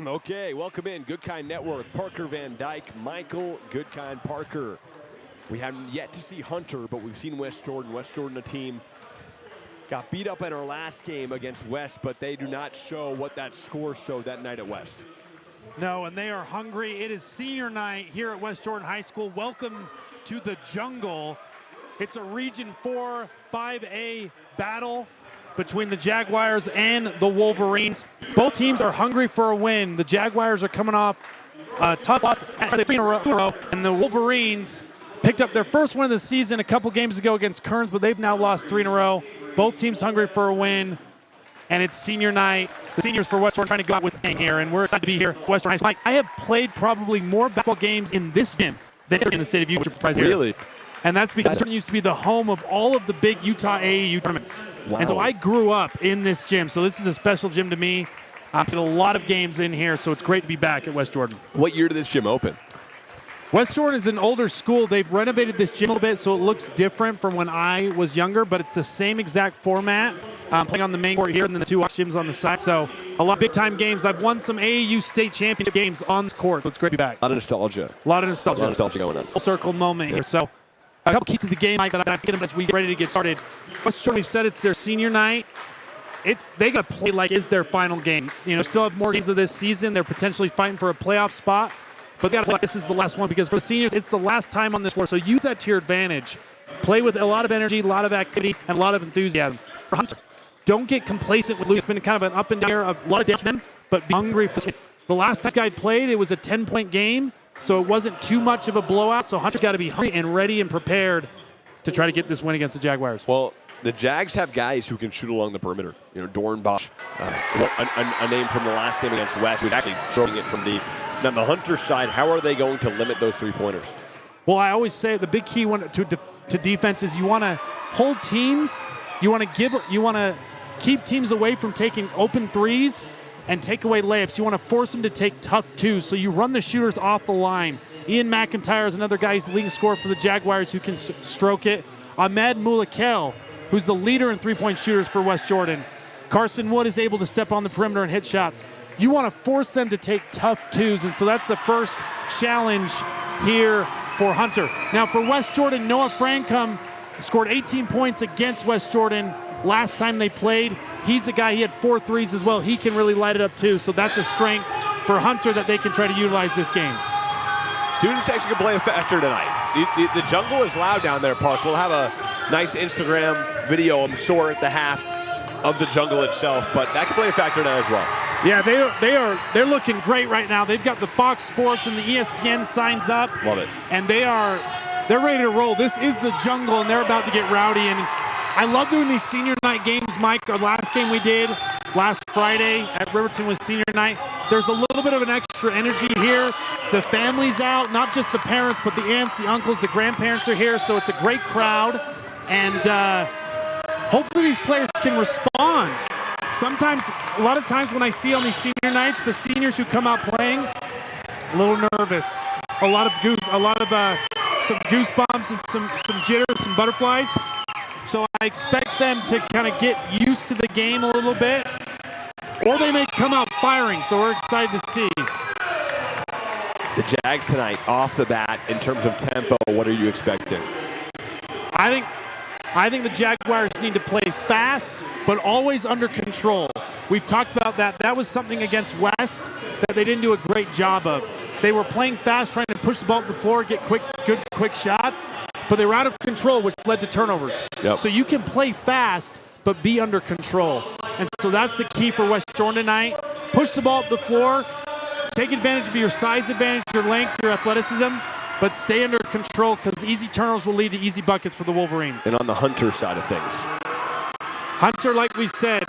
Okay, welcome in. Goodkind Network, Parker Van Dyke, Michael Goodkind Parker. We haven't yet to see Hunter, but we've seen West Jordan. West Jordan, a team, got beat up in our last game against West, but they do not show what that score showed that night at West. No, and they are hungry. It is senior night here at West Jordan High School. Welcome to the jungle. It's a Region 4 5A battle between the Jaguars and the Wolverines. Both teams are hungry for a win. The Jaguars are coming off a tough loss in a row, and the Wolverines picked up their first win of the season a couple games ago against Kearns, but they've now lost 3 in a row. Both teams hungry for a win, and it's senior night. The seniors for West Jordan trying to go out with a bang here, and we're excited to be here at West Jordan High School. Mike, I have played probably more basketball games in this gym than in the state of Utah, which I'm surprised here. Really? And that's because it used to be the home of all of the big Utah AAU tournaments. Wow. And so I grew up in this gym, so this is a special gym to me. I've played a lot of games in here, so it's great to be back at West Jordan. What year did this gym open? West Jordan is an older school. They've renovated this gym a little bit, so it looks different from when I was younger, but it's the same exact format. Playing on the main court here and then the 2 gyms on the side. So a lot of big-time games. I've won some AAU state championship games on this court, so it's great to be back. A lot of nostalgia. A lot of nostalgia. A lot of nostalgia going on. Full circle moment here. So a couple keys to the game, Mike, that I'm getting as we get ready to get started. West Jordan, we've said it's their senior night. They got to play like it's their final game. You know, still have more games of this season. They're potentially fighting for a playoff spot. But they got to play like this is the last one because for the seniors, it's the last time on this floor. So use that to your advantage. Play with a lot of energy, a lot of activity, and a lot of enthusiasm. For Hunter, don't get complacent with Luke. It's been kind of an up and down, a lot of damage to them, but be hungry for the last time this guy played, it was a 10-point game, so it wasn't too much of a blowout. So Hunter's got to be hungry and ready and prepared to try to get this win against the Jaguars. Well, the Jags have guys who can shoot along the perimeter. You know, Dornbach, a name from the last game against West, who's actually throwing it from deep. Now, on the Hunter side, how are they going to limit those 3-pointers? Well, I always say the big key to defense is you want to hold teams. You want to keep teams away from taking open threes and take away layups. You want to force them to take tough twos. So you run the shooters off the line. Ian McIntyre is another guy who's the leading scorer for the Jaguars who can stroke it. Ahmed Mulakel, who's the leader in 3-point shooters for West Jordan. Carson Wood is able to step on the perimeter and hit shots. You want to force them to take tough twos, and so that's the first challenge here for Hunter. Now for West Jordan, Noah Francom scored 18 points against West Jordan last time they played. He's a guy, he had 4 threes as well. He can really light it up too, so that's a strength for Hunter that they can try to utilize this game. Student section can play a factor tonight. The jungle is loud down there, Park. We'll have a nice Instagram video, I'm sure, at the half of the jungle itself, but that can play a factor tonight as well. Yeah, they're looking great right now. They've got the Fox Sports and the ESPN signs up. Love it. And they're ready to roll. This is the jungle, and they're about to get rowdy. And I love doing these senior night games, Mike. Our last game we did last Friday at Riverton was senior night. There's a little bit of an extra energy here. The family's out, not just the parents, but the aunts, the uncles, the grandparents are here. So it's a great crowd. And hopefully these players can respond. Sometimes, a lot of times when I see on these senior nights, the seniors who come out playing, a little nervous, some goosebumps and some jitters, some butterflies. So I expect them to kind of get used to the game a little bit, or they may come out firing. So we're excited to see. The Jags tonight, off the bat, in terms of tempo, what are you expecting? I think the Jaguars need to play fast, but always under control. We've talked about that. That was something against West that they didn't do a great job of. They were playing fast, trying to push the ball to the floor, get good quick shots, but they were out of control, which led to turnovers. Yep. So you can play fast, but be under control. And so that's the key for West Jordan tonight. Push the ball up the floor, take advantage of your size advantage, your length, your athleticism, but stay under control because easy turnovers will lead to easy buckets for the Wolverines. And on the Hunter side of things? Hunter, like we said,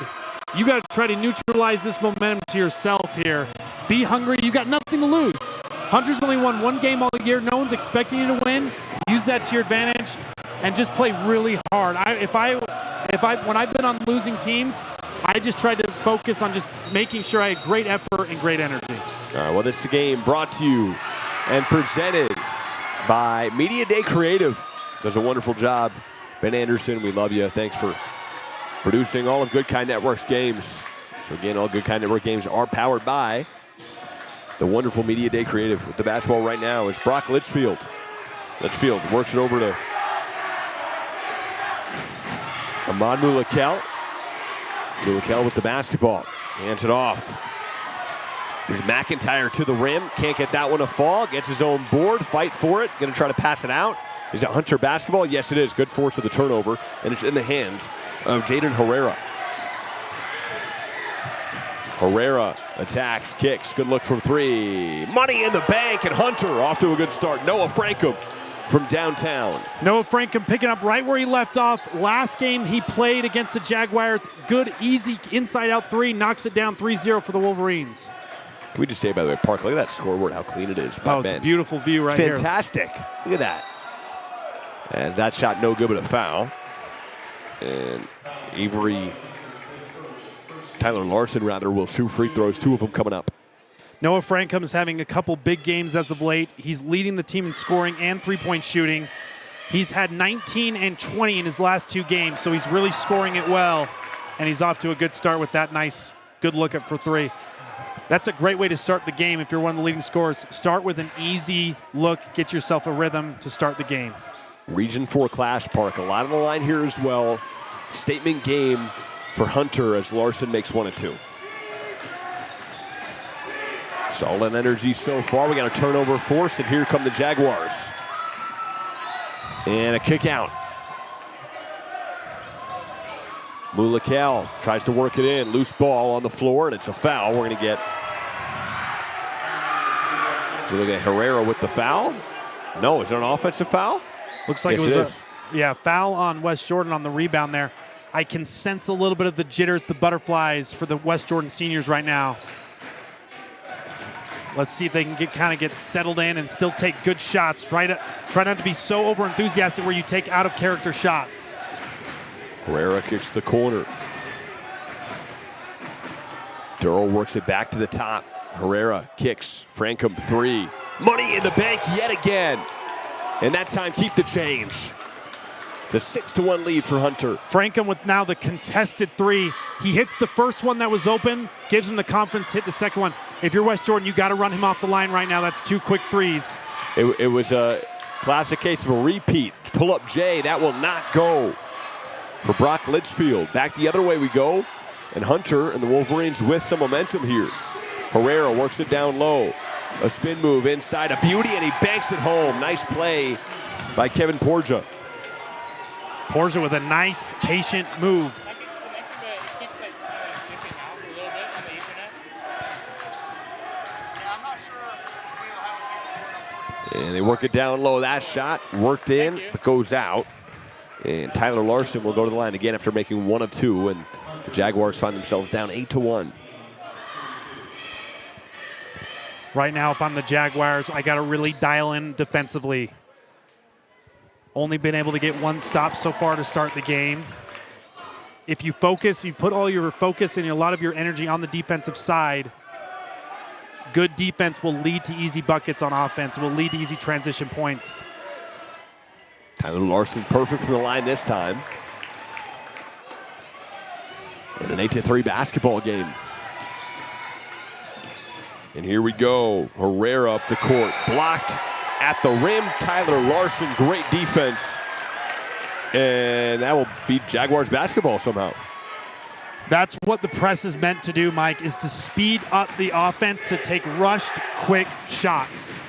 you got to try to neutralize this momentum to yourself here. Be hungry. You got nothing to lose. Hunter's only won 1 game all year. No one's expecting you to win. Use that to your advantage and just play really hard. When I've been on losing teams, I just tried to focus on just making sure I had great effort and great energy. All right, well, this game brought to you and presented by Media Day Creative. Does a wonderful job. Ben Anderson, we love you. Thanks for producing all of Goodkind Network's games. So again, all Goodkind Network games are powered by The wonderful Media Day creative with the basketball right now is Brock Litchfield. Litchfield works it over to Ahmad Mulakal. Mulakal with the basketball. Hands it off. Here's McIntyre to the rim. Can't get that one to fall. Gets his own board. Fight for it. Going to try to pass it out. Is it Hunter basketball? Yes, it is. Good force with the turnover. And it's in the hands of Jaden Herrera. Herrera attacks, kicks. Good look from three. Money in the bank, and Hunter off to a good start. Noah Frankham from downtown. Noah Frankham picking up right where he left off. Last game he played against the Jaguars. Good, easy inside-out three. Knocks it down 3-0 for the Wolverines. Can we just say, by the way, Park, look at that scoreboard, how clean it is. Oh, it's a beautiful view right here. Fantastic. Look at that. As that shot no good, but a foul. And Tyler Larson, will shoot free throws, 2 of them coming up. Noah Frankham is having a couple big games as of late. He's leading the team in scoring and three-point shooting. He's had 19 and 20 in his last 2 games, so he's really scoring it well. And he's off to a good start with that nice, good look up for 3. That's a great way to start the game if you're one of the leading scorers. Start with an easy look, get yourself a rhythm to start the game. Region 4 class, Park. A lot on the line here as well. Statement game for Hunter as Larson makes 1 and 2. Solid energy so far. We got a turnover forced, and here come the Jaguars. And a kick out. Mulakal tries to work it in. Loose ball on the floor, and it's a foul. We're going to get... So look at Herrera with the foul. No, is it an offensive foul? Looks like it was a foul on West Jordan on the rebound there. I can sense a little bit of the jitters, the butterflies for the West Jordan seniors right now. Let's see if they can get settled in and still take good shots. Try not to be so over-enthusiastic where you take out-of-character shots. Herrera kicks the corner. Durrell works it back to the top. Herrera kicks. Frankham 3. Money in the bank yet again. And that time, keep the change. It's a 6-1 lead for Hunter. Frankham with now the contested 3. He hits the first one that was open, gives him the confidence, hit the second one. If you're West Jordan, you got to run him off the line right now. That's 2 quick threes. It was a classic case of a repeat. Pull up Jay, that will not go for Brock Litchfield. Back the other way we go. And Hunter and the Wolverines with some momentum here. Herrera works it down low. A spin move inside, a beauty, and he banks it home. Nice play by Kevin Porja. Porja with a nice, patient move. And they work it down low. That shot worked in, but goes out. And Tyler Larson will go to the line again after making 1 of 2. And the Jaguars find themselves down 8-1. Right now, if I'm the Jaguars, I got to really dial in defensively. Only been able to get 1 stop so far to start the game. If you focus, you put all your focus and a lot of your energy on the defensive side, good defense will lead to easy buckets on offense, will lead to easy transition points. Tyler Larson perfect from the line this time. And an 8-3 basketball game. And here we go. Herrera up the court. Blocked at the rim. Tyler Larson, great defense. And that will beat Jaguars basketball somehow. That's what the press is meant to do, Mike, is to speed up the offense, to take rushed, quick shots.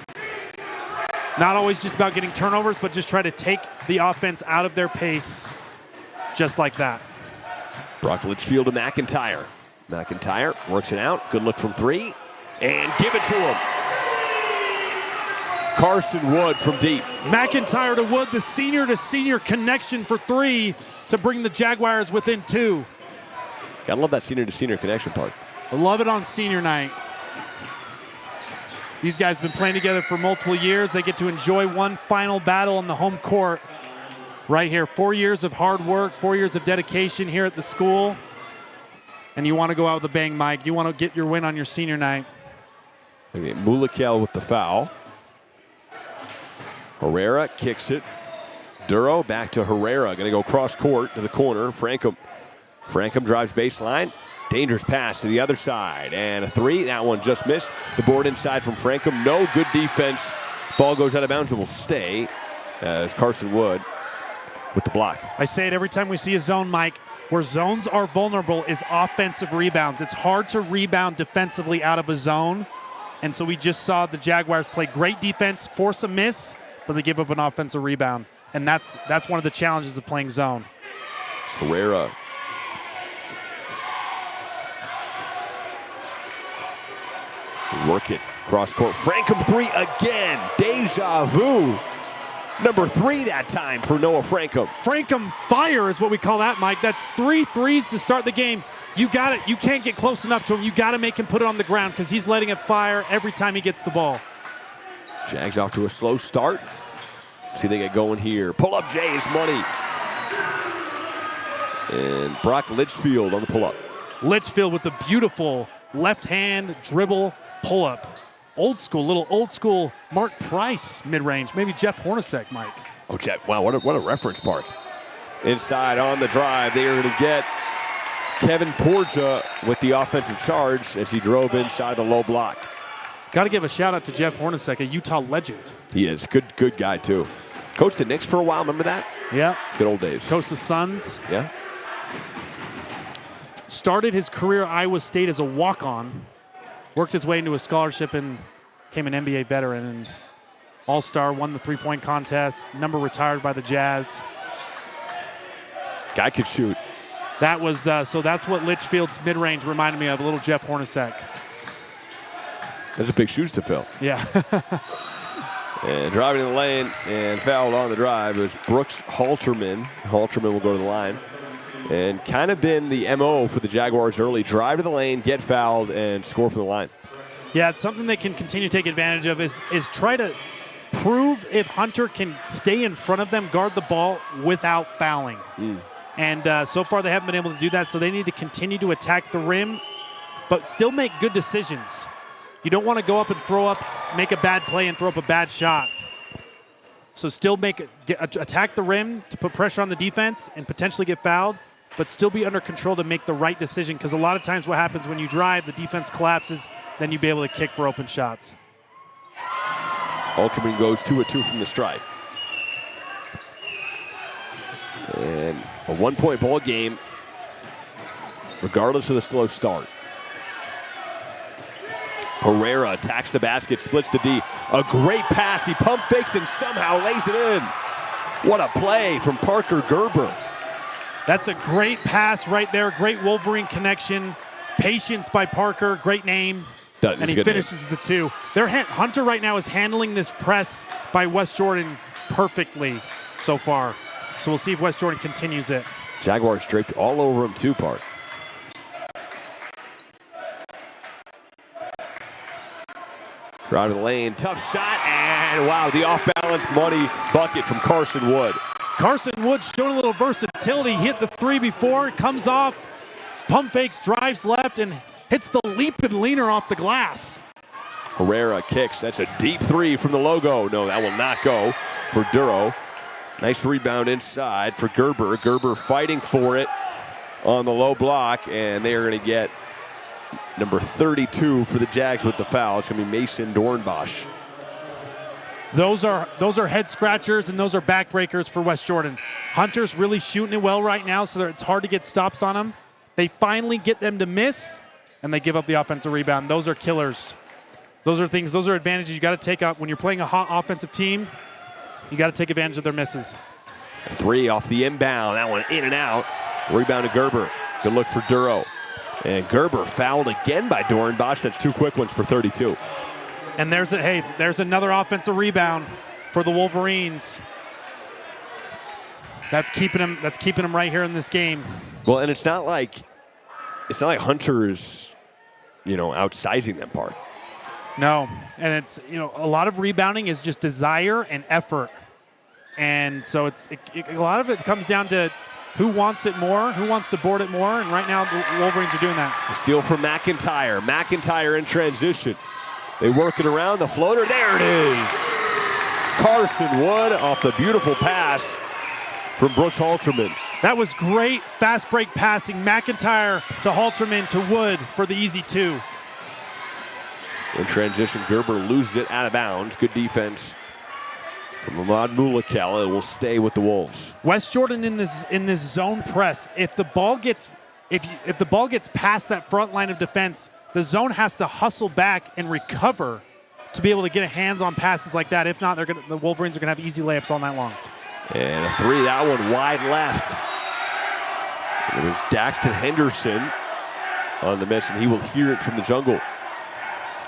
Not always just about getting turnovers, but just try to take the offense out of their pace just like that. Brock Litchfield to McIntyre. McIntyre works it out. Good look from 3. And give it to him. Carson Wood from deep. McIntyre to Wood, the senior-to-senior connection for 3 to bring the Jaguars within 2. Gotta love that senior-to-senior connection part. I love it on senior night. These guys have been playing together for multiple years. They get to enjoy one final battle on the home court right here. 4 years of hard work, 4 years of dedication here at the school. And you want to go out with a bang, Mike. You want to get your win on your senior night. Okay, Mulakal with the foul. Herrera kicks it. Duro back to Herrera. Going to go cross court to the corner. Frankham drives baseline. Dangerous pass to the other side. And a three. That one just missed. The board inside from Frankham. No good defense. Ball goes out of bounds and will stay as Carson Wood with the block. I say it every time we see a zone, Mike. Where zones are vulnerable is offensive rebounds. It's hard to rebound defensively out of a zone. And so we just saw the Jaguars play great defense, force a miss, but they give up an offensive rebound. And that's one of the challenges of playing zone. Herrera. Work it. Cross court. Frankham three again. Deja vu. Number 3 that time for Noah Frankham. Frankham fire is what we call that, Mike. That's 3 threes to start the game. You got it. You can't get close enough to him. You got to make him put it on the ground because he's letting it fire every time he gets the ball. Jags off to a slow start. See they get going here. Pull up Jay is money. And Brock Litchfield on the pull up. Litchfield with the beautiful left hand dribble pull up. Old school Mark Price mid-range. Maybe Jeff Hornacek, Mike. Oh, Jeff, wow, what a reference mark. Inside on the drive, they are going to get Kevin Porza with the offensive charge as he drove inside the low block. Got to give a shout out to Jeff Hornacek, a Utah legend. He is. Good guy, too. Coached the Knicks for a while, remember that? Yeah. Good old days. Coached the Suns. Yeah. Started his career at Iowa State as a walk-on. Worked his way into a scholarship and became an NBA veteran and all-star, won the three-point contest, number retired by the Jazz. Guy could shoot. That was so that's what Litchfield's mid-range reminded me of, a little Jeff Hornacek. Those are big shoes to fill. Yeah. And driving in the lane and fouled on the drive was Brooks Halterman. Halterman will go to the line. And kind of been the MO for the Jaguars early. Drive to the lane, get fouled, and score from the line. Yeah, it's something they can continue to take advantage of is try to prove if Hunter can stay in front of them, guard the ball without fouling. And so far they haven't been able to do that, so they need to continue to attack the rim, but still make good decisions. You don't want to go up and make a bad play and throw up a bad shot. So still attack the rim to put pressure on the defense and potentially get fouled, but still be under control to make the right decision, because a lot of times what happens when you drive, the defense collapses, then you'll be able to kick for open shots. Halterman goes 2 of 2 from the stripe. And a 1-point ball game, regardless of the slow start. Herrera attacks the basket, splits the D. A great pass. He pump fakes and somehow lays it in. What a play from Parker Gerber. That's a great pass right there. Great Wolverine connection. Patience by Parker. Great name. And he finishes the 2. Hunter right now is handling this press by West Jordan perfectly so far. So we'll see if West Jordan continues it. Jaguars draped all over him too, Park. Drive to the lane, tough shot, and wow, the off-balance money bucket from Carson Wood. Carson Wood showing a little versatility. He hit the 3 before, comes off, pump fakes, drives left, and hits the leap and leaner off the glass. Herrera kicks. That's a deep 3 from the logo. No, that will not go for Duro. Nice rebound inside for Gerber. Gerber fighting for it on the low block, and they are going to get number 32 for the Jags with the foul. It's going to be Mason Dornbosch. Those are head scratchers and those are backbreakers for West Jordan. Hunter's really shooting it well right now, so it's hard to get stops on him. They finally get them to miss, and they give up the offensive rebound. Those are killers. Those are advantages you got to take up when you're playing a hot offensive team. You got to take advantage of their misses. 3 off the inbound. That one in and out. Rebound to Gerber. Good look for Duro. And Gerber fouled again by Dornbosch. That's 2 quick ones for 32. And there's another offensive rebound for the Wolverines. That's keeping him right here in this game. Well, and it's not like Hunter is, outsizing them, Park. No, and it's a lot of rebounding is just desire and effort, and so a lot of it comes down to who wants it more, who wants to board it more, and right now the Wolverines are doing that. A steal from McIntyre. McIntyre in transition. They work it around the floater. There it is. Carson Wood off the beautiful pass from Brooks Halterman. That was great fast break passing. McIntyre to Halterman to Wood for the easy 2. In transition, Gerber loses it out of bounds. Good defense from Ahmad Mulakal. It will stay with the Wolves. West Jordan in this zone press. If the ball gets past that front line of defense, the zone has to hustle back and recover to be able to get a hands on passes like that. If not, the Wolverines are going to have easy layups all night long. And a 3, that one wide left. And it was Daxton Henderson on the miss, and he will hear it from the jungle.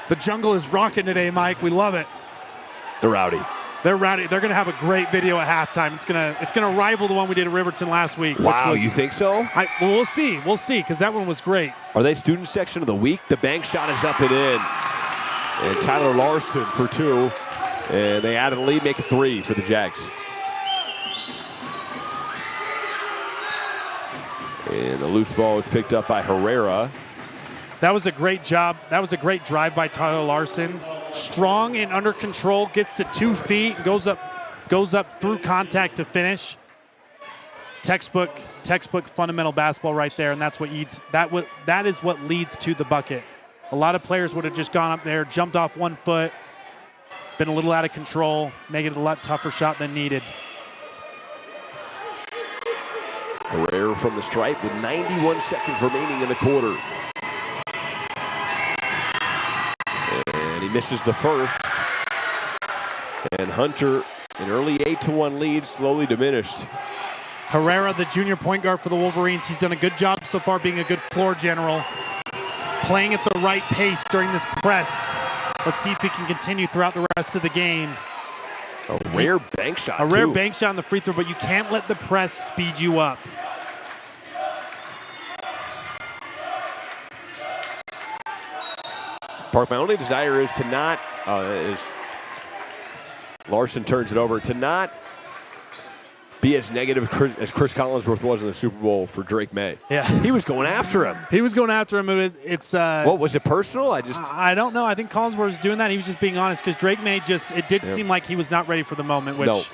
The jungle is rocking today, Mike. We love it. They're rowdy. They're rowdy. They're going to have a great video at halftime. It's gonna rival the one we did at Riverton last week. Wow, you think so? Well, we'll see. We'll see, because that one was great. Are they student section of the week? The bank shot is up and in. And Tyler Larson for 2. And they added a lead, make it 3 for the Jags. And the loose ball was picked up by Herrera. That was a great job. That was a great drive by Tyler Larson. Strong and under control, gets to 2 feet, goes up through contact to finish. Textbook fundamental basketball right there, and that is what leads to the bucket. A lot of players would have just gone up there, jumped off 1 foot, been a little out of control, make it a lot tougher shot than needed. Herrera from the stripe with 91 seconds remaining in the quarter. And he misses the first. And Hunter, an early 8-1 lead, slowly diminished. Herrera, the junior point guard for the Wolverines, he's done a good job so far being a good floor general, playing at the right pace during this press. Let's see if he can continue throughout the rest of the game. A rare bank shot, A rare bank shot on the free throw, but you can't let the press speed you up. Park, my only desire is to not, as Larson turns it over, to not be as negative as Chris Collinsworth was in the Super Bowl for Drake May. Yeah. He was going after him. He was going after him. It's what, was it personal? I don't know. I think Collinsworth was doing that. He was just being honest because Drake May it did seem like he was not ready for the moment, which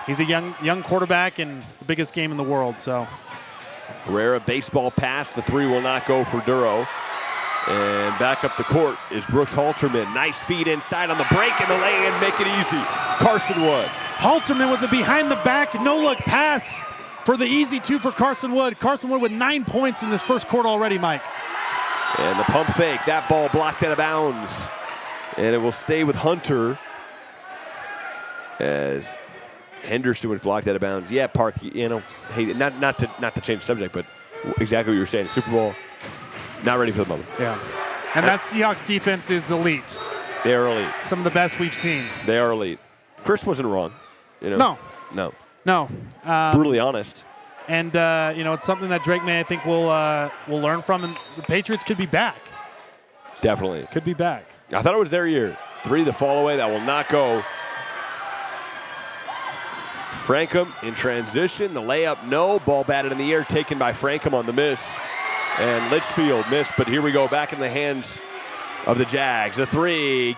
he's a young quarterback and the biggest game in the world. So Herrera, baseball pass. The 3 will not go for Duro. And back up the court is Brooks Halterman. Nice feed inside on the break and the lay-in, make it easy. Carson Wood. Halterman with the behind-the-back no-look pass for the easy 2 for Carson Wood. Carson Wood with 9 points in this first quarter already, Mike. And the pump fake. That ball blocked out of bounds. And it will stay with Hunter as Henderson was blocked out of bounds. Yeah, Park, hey, not to change the subject, but exactly what you were saying. Super Bowl, not ready for the moment. Yeah. And that Seahawks defense is elite. They are elite. Some of the best we've seen. They are elite. Chris wasn't wrong. No. Brutally honest. And it's something that Drake May, I think, will learn from, and the Patriots could be back. Definitely. Could be back. I thought it was their year. 3, the fall away. That will not go. Frankham in transition. The layup, no. Ball batted in the air, taken by Frankham on the miss. And Litchfield missed, but here we go, back in the hands of the Jags. The 3, in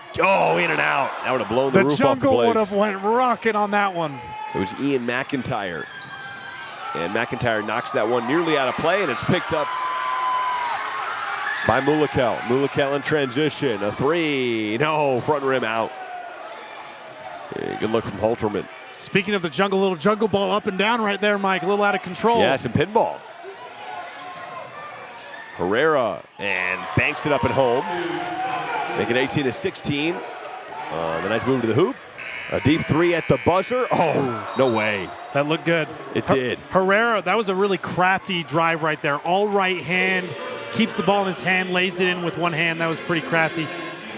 and out. That would have blown the roof off the place. The jungle would have went rocket on that one. It was Ian McIntyre. And McIntyre knocks that one nearly out of play, and it's picked up by Mulakal. Mulakal in transition. A 3, no, front rim out. Good look from Halterman. Speaking of the jungle, little jungle ball up and down right there, Mike. A little out of control. Yeah, some pinball. Herrera, and banks it up at home. Make it 18-16. The nice move to the hoop. A deep 3 at the buzzer. Oh, no way. That looked good. It did. Herrera, that was a really crafty drive right there. All right hand, keeps the ball in his hand, lays it in with one hand. That was pretty crafty.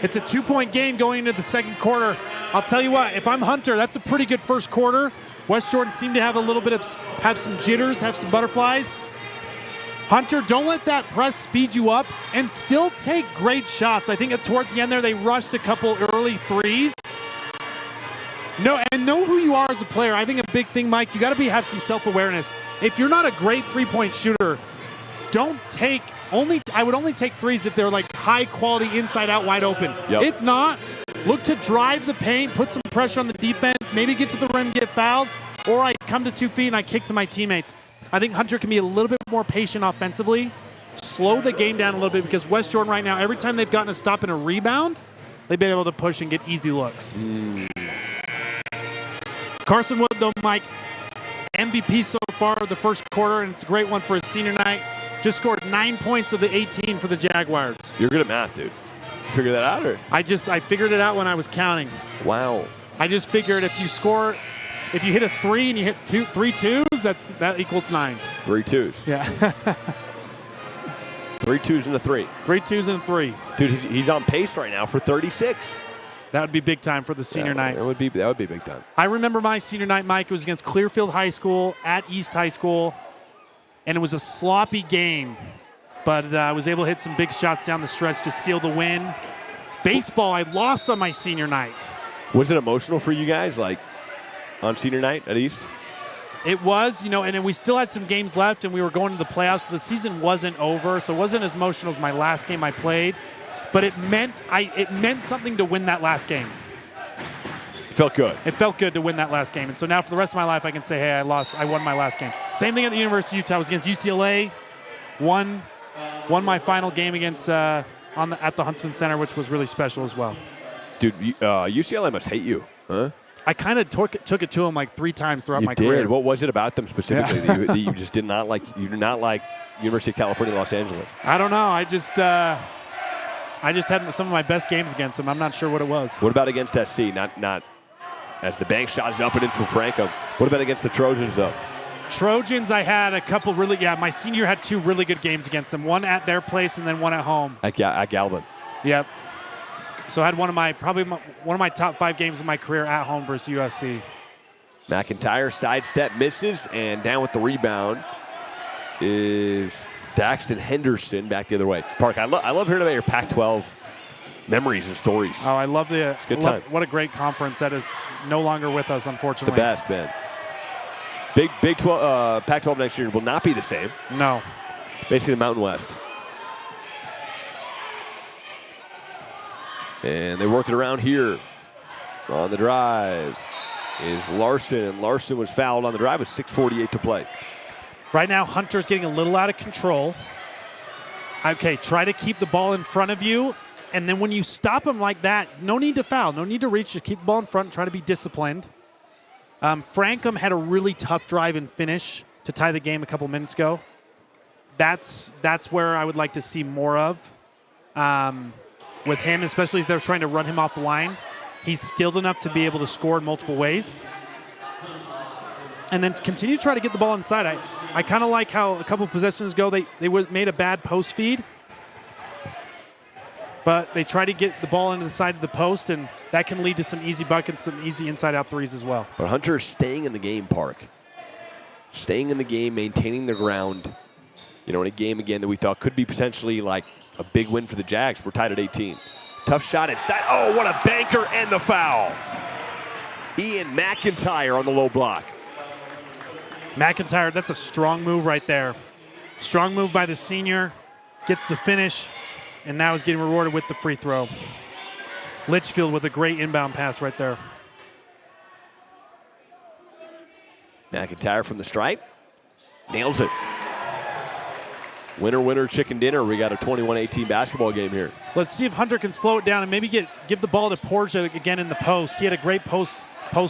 It's a 2-point game going into the second quarter. I'll tell you what, if I'm Hunter, that's a pretty good first quarter. West Jordan seemed to have a little bit of, have some jitters, have some butterflies. Hunter, don't let that press speed you up and still take great shots. I think towards the end there, they rushed a couple early 3s. Know who you are as a player. I think a big thing, Mike, you got to have some self-awareness. If you're not a great 3-point shooter, I would only take 3s if they're like high quality, inside out, wide open. Yep. If not, look to drive the paint, put some pressure on the defense, maybe get to the rim, get fouled, or I come to 2 feet and I kick to my teammates. I think Hunter can be a little bit more patient offensively, slow the game down a little bit, because West Jordan right now, every time they've gotten a stop and a rebound, they've been able to push and get easy looks. Carson Wood, though, Mike, MVP so far of the first quarter, and it's a great one for his senior night. Just scored 9 points of the 18 for the Jaguars. You're good at math, dude. You figure that out, or? I figured it out when I was counting. Wow. I just figured if you hit a 3 and you hit 3 twos, that equals 9. 3 twos. Yeah. 3 twos and a 3. 3 twos and a 3. Dude, he's on pace right now for 36. That would be big time for the senior night. That would be big time. I remember my senior night, Mike. It was against Clearfield High School at East High School, and it was a sloppy game, but I was able to hit some big shots down the stretch to seal the win. Baseball, I lost on my senior night. Was it emotional for you guys, like on senior night at East? It was, and then we still had some games left, and we were going to the playoffs, so the season wasn't over, so it wasn't as emotional as my last game I played. But it meant something to win that last game. It felt good. It felt good to win that last game. And so now for the rest of my life, I can say, hey, I won my last game. Same thing at the University of Utah. I was against UCLA, won my final game against at the Huntsman Center, which was really special as well. Dude, UCLA must hate you, huh? I kind of took it to them like 3 times throughout my career. career. What was it about them specifically that you just did not like? You did not like University of California, Los Angeles. I don't know. I just had some of my best games against them. I'm not sure what it was. What about against SC? Not as the bank shot is up and in from Franco. What about against the Trojans, though? Trojans, I had a couple my senior year had 2 really good games against them. One at their place and then one at home. At Galvin. Yep. So I had one of my top 5 games of my career at home versus USC. McIntyre sidestep misses, and down with the rebound is Daxton Henderson back the other way. Park, I love hearing about your Pac-12 memories and stories. Oh, I love it's a good time. What a great conference that is no longer with us, unfortunately. The best, man. Big 12, Pac-12 next year will not be the same. No. Basically the Mountain West. And they work it around here. On the drive is Larson, and Larson was fouled on the drive with 6:48 to play. Right now, Hunter's getting a little out of control. Okay, try to keep the ball in front of you, and then when you stop him like that, no need to foul, no need to reach, just keep the ball in front and try to be disciplined. Frankham had a really tough drive and finish to tie the game a couple minutes ago. That's where I would like to see more of with him, especially if they're trying to run him off the line. He's skilled enough to be able to score in multiple ways. And then continue to try to get the ball inside. I kind of like how a couple possessions ago they made a bad post feed, but they try to get the ball into the side of the post, and that can lead to some easy buckets, some easy inside-out threes as well. But Hunter is staying in the game, Park. Staying in the game, maintaining the ground. In a game, again, that we thought could be potentially like a big win for the Jags. We're tied at 18. Tough shot inside. Oh, what a banker, and the foul. Ian McIntyre on the low block. McIntyre, that's a strong move right there. Strong move by the senior. Gets the finish, and now is getting rewarded with the free throw. Litchfield with a great inbound pass right there. McIntyre from the stripe. Nails it. Winner, winner, chicken dinner. We got a 21-18 basketball game here. Let's see if Hunter can slow it down and maybe give the ball to Portia again in the post. He had a great post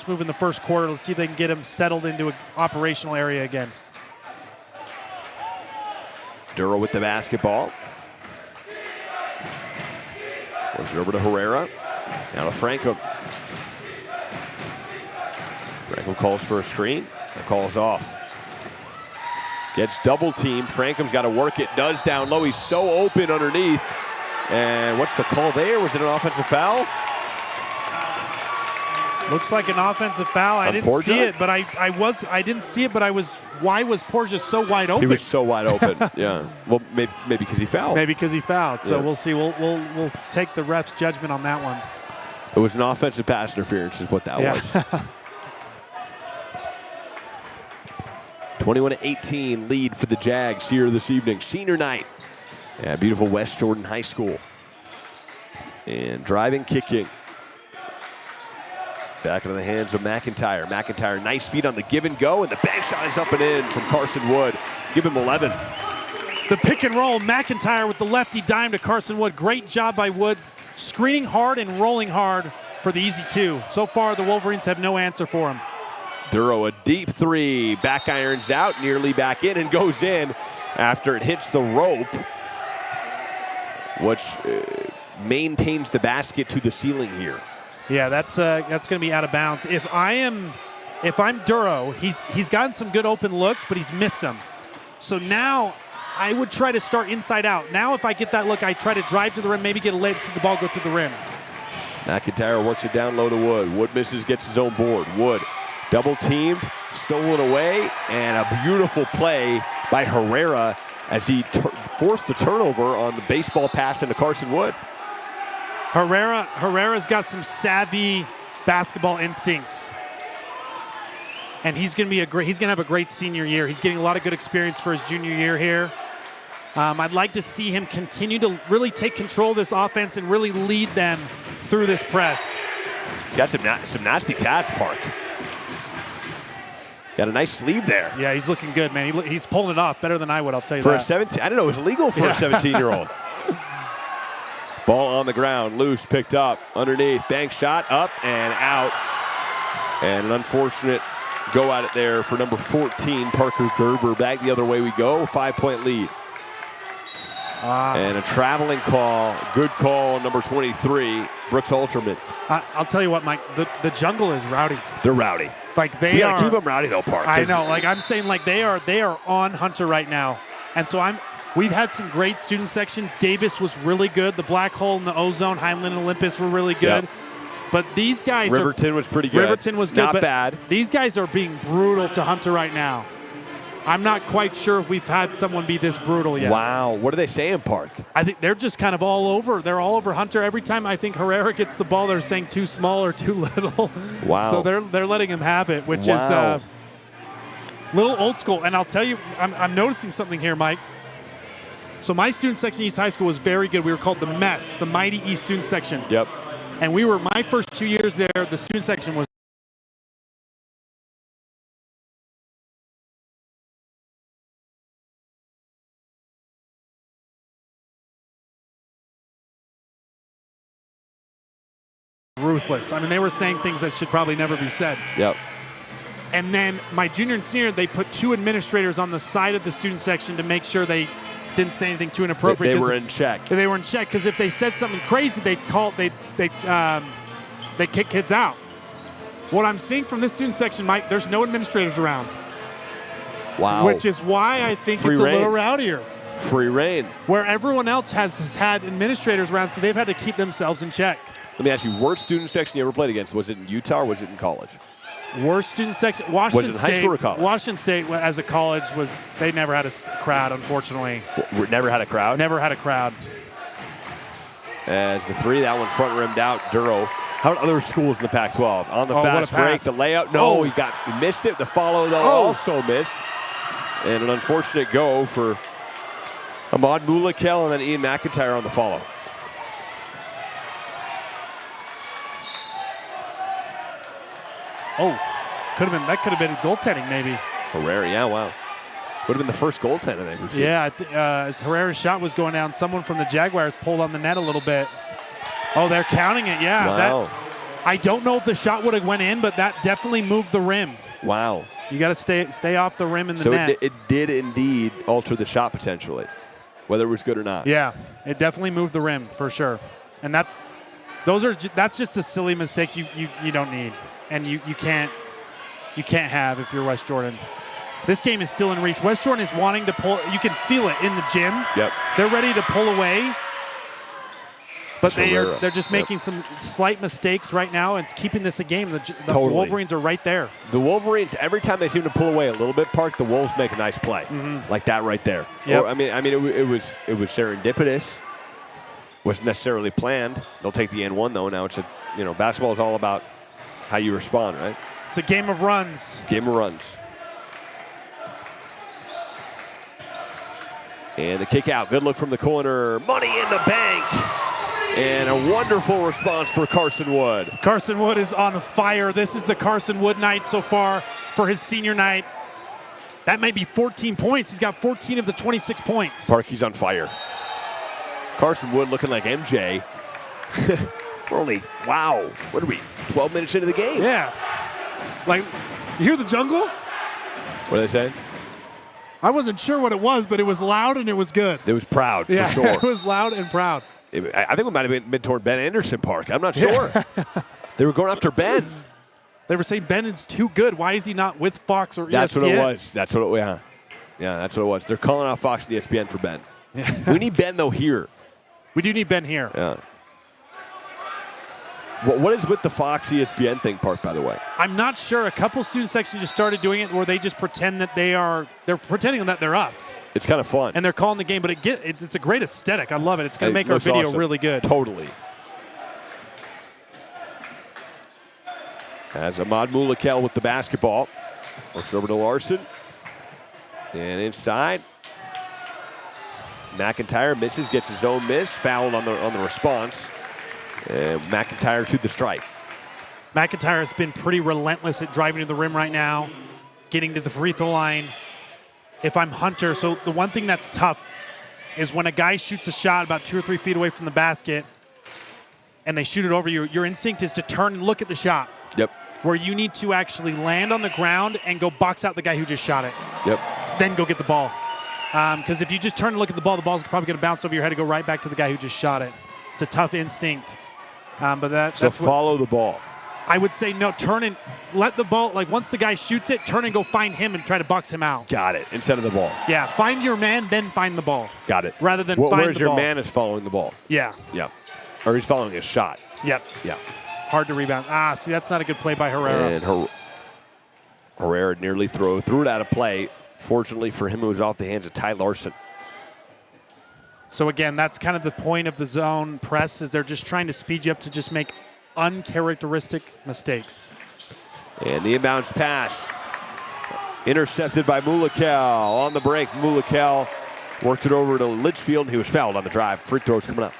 move in the first quarter. Let's see if they can get him settled into an operational area again. Duro with the basketball. Works it over to Herrera. Now to Franco. Franco calls for a screen. The call's off. Gets double teamed. Frankham's got to work it. Does down low. He's so open underneath. And what's the call there? Was it an offensive foul? Looks like an offensive foul. I didn't see it, but I didn't see it, but I was. Why was Portia so wide open? He was so wide open. Yeah. Well, maybe because he fouled. Maybe because he fouled. So We'll see. We'll take the ref's judgment on that one. It was an offensive pass interference, is what that was. 21-18 lead for the Jags here this evening. Senior night at beautiful West Jordan High School. And driving, kicking. Back into the hands of McIntyre. McIntyre, nice feet on the give and go, and the bank shot is up and in from Carson Wood. Give him 11. The pick and roll, McIntyre with the lefty dime to Carson Wood. Great job by Wood, screening hard and rolling hard for the easy two. So far, the Wolverines have no answer for him. Duro, a deep three. Back irons out, nearly back in, and goes in after it hits the rope, which maintains the basket to the ceiling here. Yeah, that's going to be out of bounds. If I'm Duro, he's gotten some good open looks, but he's missed them. So now I would try to start inside out. Now if I get that look, I try to drive to the rim, maybe get a layup, see the ball go through the rim. McIntyre works it down low to Wood. Wood misses, gets his own board. Wood double teamed, stolen away, and a beautiful play by Herrera as he forced the turnover on the baseball pass into Carson Wood. Herrera's got some savvy basketball instincts, and he's going to have a great senior year. He's getting a lot of good experience for his junior year here. I'd like to see him continue to really take control of this offense and really lead them through this press. He's got some nasty tats, Park. Got a nice sleeve there. Yeah, he's looking good, man. He's pulling it off better than I would, I'll tell you for that. A 17, I don't know, it was legal for a 17-year-old. Ball on the ground, loose, picked up, underneath, bank shot, up and out. And an unfortunate go at it there for number 14, Parker Gerber. Back the other way we go, 5-point lead. And a traveling call, good call on number 23, Brooks Halterman. I'll tell you what, Mike, the jungle is rowdy. They're rowdy. Like we gotta keep them rowdy though, Park. I know, like I'm saying, like they are on Hunter right now. And so we've had some great student sections. Davis was really good. The Black Hole and the Ozone, Highland and Olympus were really good. Yep. But these guys Riverton was pretty good. Riverton was good. Not bad. These guys are being brutal to Hunter right now. I'm not quite sure if we've had someone be this brutal yet. Wow. What are they saying, Park? I think they're just kind of all over. They're all over Hunter. Every time I think Herrera gets the ball, they're saying too small or too little. Wow. So they're letting him have it, which is a little old school. And I'll tell you, I'm noticing something here, Mike. So my student section, East High School, was very good. We were called the MESS, the Mighty East Student Section. Yep. And we were, my first 2 years there, the student section was ruthless. I mean, they were saying things that should probably never be said. Yep. And then my junior and senior, they put 2 administrators on the side of the student section to make sure they didn't say anything too inappropriate. They were in check. They were in check because if they said something crazy, they'd kick kids out. What I'm seeing from this student section, Mike, there's no administrators around. Wow. Which is why I think Free it's reign. a little rowdier. Free reign. Where everyone else has had administrators around, so they've had to keep themselves in check. Let me ask you, worst student section you ever played against? Was it in Utah or was it in college? Worst student section, Washington was it State. high school or college? Washington State, as a college, they never had a crowd, unfortunately. Never had a crowd? Never had a crowd. As the three, that one front rimmed out. Duro. How about other schools in the Pac-12? On the fast break, the layout. No, he missed it. The follow, though, also missed. And an unfortunate go for Ahmad Mulakel and then Ian McIntyre on the follow. Oh, that could have been goaltending maybe. Herrera, yeah, wow. Would have been the first goaltender they received. Yeah, as Herrera's shot was going down, someone from the Jaguars pulled on the net a little bit. Oh, they're counting it, yeah. Wow. I don't know if the shot would have went in, but that definitely moved the rim. Wow. You got to stay off the rim in the net. So it did indeed alter the shot potentially, whether it was good or not. Yeah, it definitely moved the rim for sure. And that's just a silly mistake you don't need. And you can't have if you're West Jordan. This game is still in reach. West Jordan is wanting to pull. You can feel it in the gym. Yep. They're ready to pull away, but they're just making some slight mistakes right now. And it's keeping this a game. The Wolverines are right there. The Wolverines, every time they seem to pull away a little bit, Park, the Wolves make a nice play like that right there. Yep. Or, I mean, it was serendipitous. Wasn't necessarily planned. They'll take the N1 though. Now it's basketball is all about how you respond, right? It's a game of runs. Game of runs. And the kick out. Good look from the corner. Money in the bank. And a wonderful response for Carson Wood. Carson Wood is on fire. This is the Carson Wood night so far for his senior night. That might be 14 points. He's got 14 of the 26 points. Parkey's on fire. Carson Wood looking like MJ. We're only, wow, what are we, 12 minutes into the game? Yeah. Like, you hear the jungle? What are they saying? I wasn't sure what it was, but it was loud and it was good. It was proud, Yeah, for sure. it was loud and proud. I think it might have been toward Ben Anderson Park. I'm not sure. They were going after Ben. They were saying Ben is too good. Why is he not with Fox or ESPN? That's what it was. That's what it was. Yeah, that's what it was. They're calling out Fox and ESPN for Ben. We need Ben, though, here. We do need Ben here. Yeah. What is with the Fox ESPN thing, Park, by the way? I'm not sure. A couple student sections just started doing it where they just pretend that they're pretending that they're us. It's kind of fun. And they're calling the game, but it's a great aesthetic. I love it. It's going to make our looks video awesome. really good. Totally. As Ahmad Mulakel with the basketball. Looks over to Larson. And inside. McIntyre misses, gets his own miss. Fouled on the response. And McIntyre to the strike. McIntyre has been pretty relentless at driving to the rim right now, getting to the free throw line. If I'm Hunter, so the one thing that's tough is when a guy shoots a shot about 2 or 3 feet away from the basket and they shoot it over you, your instinct is to turn and look at the shot. Yep. Where you need to actually land on the ground and go box out the guy who just shot it. Yep. Then go get the ball. Because if you just turn and look at the ball's probably going to bounce over your head and go right back to the guy who just shot it. It's a tough instinct. But that's follow the ball. I would say no, turn and let the ball, like once the guy shoots it, turn and go find him and try to box him out. Got it. Instead of the ball. Yeah, find your man, then find the ball. Got it. Rather than find whereas the your ball. man is following the ball. Yeah. Yeah. Or he's following his shot. Yep. Yeah. Hard to rebound. See, that's not a good play by Herrera. And Herrera nearly threw it out of play. Fortunately for him, it was off the hands of Ty Larson. So again, that's kind of the point of the zone press, is they're just trying to speed you up to just make uncharacteristic mistakes. And the inbounds pass intercepted by Mulakel. On the break, Mulakel worked it over to Litchfield, and he was fouled on the drive. Free throws coming up.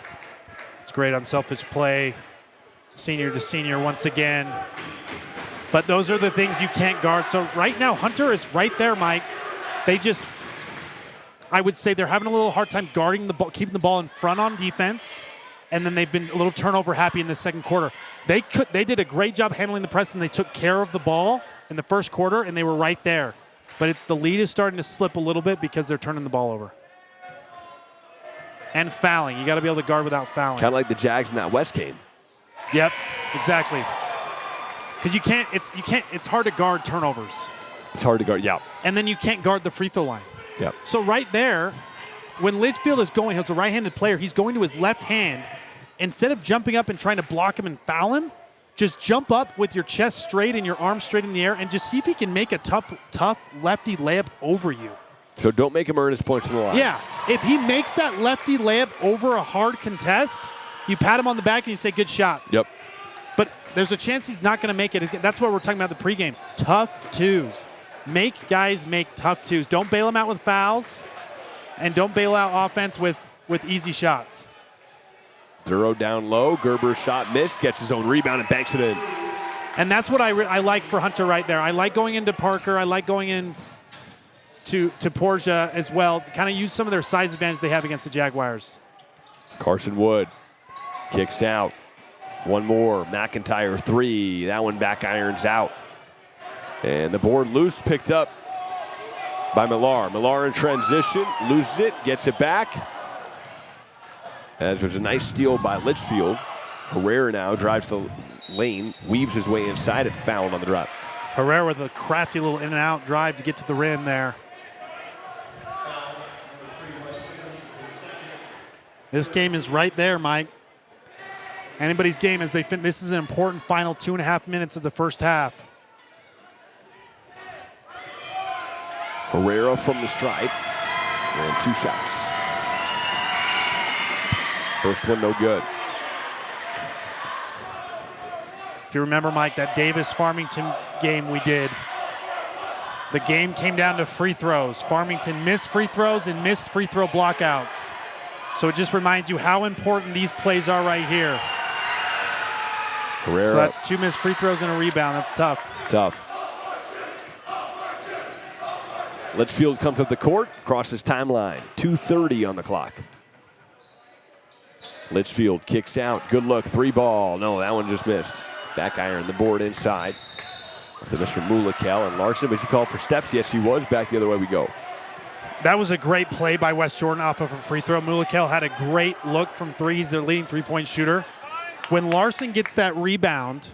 It's great unselfish play, senior to senior once again. But those are the things you can't guard. So right now, Hunter is right there, Mike. I would say they're having a little hard time guarding the ball, keeping the ball in front on defense, and then they've been a little turnover happy in the second quarter. They did a great job handling the press, and they took care of the ball in the first quarter, and they were right there. But the lead is starting to slip a little bit because they're turning the ball over. And fouling. You got to be able to guard without fouling. Kind of like the Jags in that West game. Yep, exactly. Because it's hard to guard turnovers. It's hard to guard, yeah. And then you can't guard the free throw line. Yep. So right there, when Litchfield is going, he's a right-handed player, he's going to his left hand. Instead of jumping up and trying to block him and foul him, just jump up with your chest straight and your arms straight in the air and just see if he can make a tough lefty layup over you. So don't make him earn his points from the line. Yeah. If he makes that lefty layup over a hard contest, you pat him on the back and you say, good shot. Yep. But there's a chance he's not going to make it. That's what we're talking about the pregame. Tough twos. Make guys make tough twos. Don't bail them out with fouls, and don't bail out offense with easy shots. Thorough down low. Gerber's shot missed. Gets his own rebound and banks it in. And that's what I like for Hunter right there. I like going into Parker. I like going in to Portia as well. Kind of use some of their size advantage they have against the Jaguars. Carson Wood kicks out. One more. McIntyre 3. That one back irons out. And the board loose, picked up by Millar. Millar in transition, loses it, gets it back. As there's a nice steal by Litchfield. Herrera now drives the lane, weaves his way inside it, fouled on the drive. Herrera with a crafty little in and out drive to get to the rim there. This game is right there, Mike. Anybody's game as this is an important final 2.5 minutes of the first half. Herrera from the stripe, and 2 shots. First one no good. If you remember, Mike, that Davis-Farmington game we did, the game came down to free throws. Farmington missed free throws and missed free throw blockouts. So it just reminds you how important these plays are right here. Herrera. So that's 2 missed free throws and a rebound. That's tough. Tough. Litchfield comes up the court, crosses timeline. 2:30 on the clock. Litchfield kicks out. Good look. 3 ball. No, that one just missed. Back iron, the board inside. With the miss from Mulikel. And Larson, was he called for steps? Yes, he was. Back the other way we go. That was a great play by West Jordan off of a free throw. Mulikel had a great look from 3. He's their leading 3-point shooter. When Larson gets that rebound,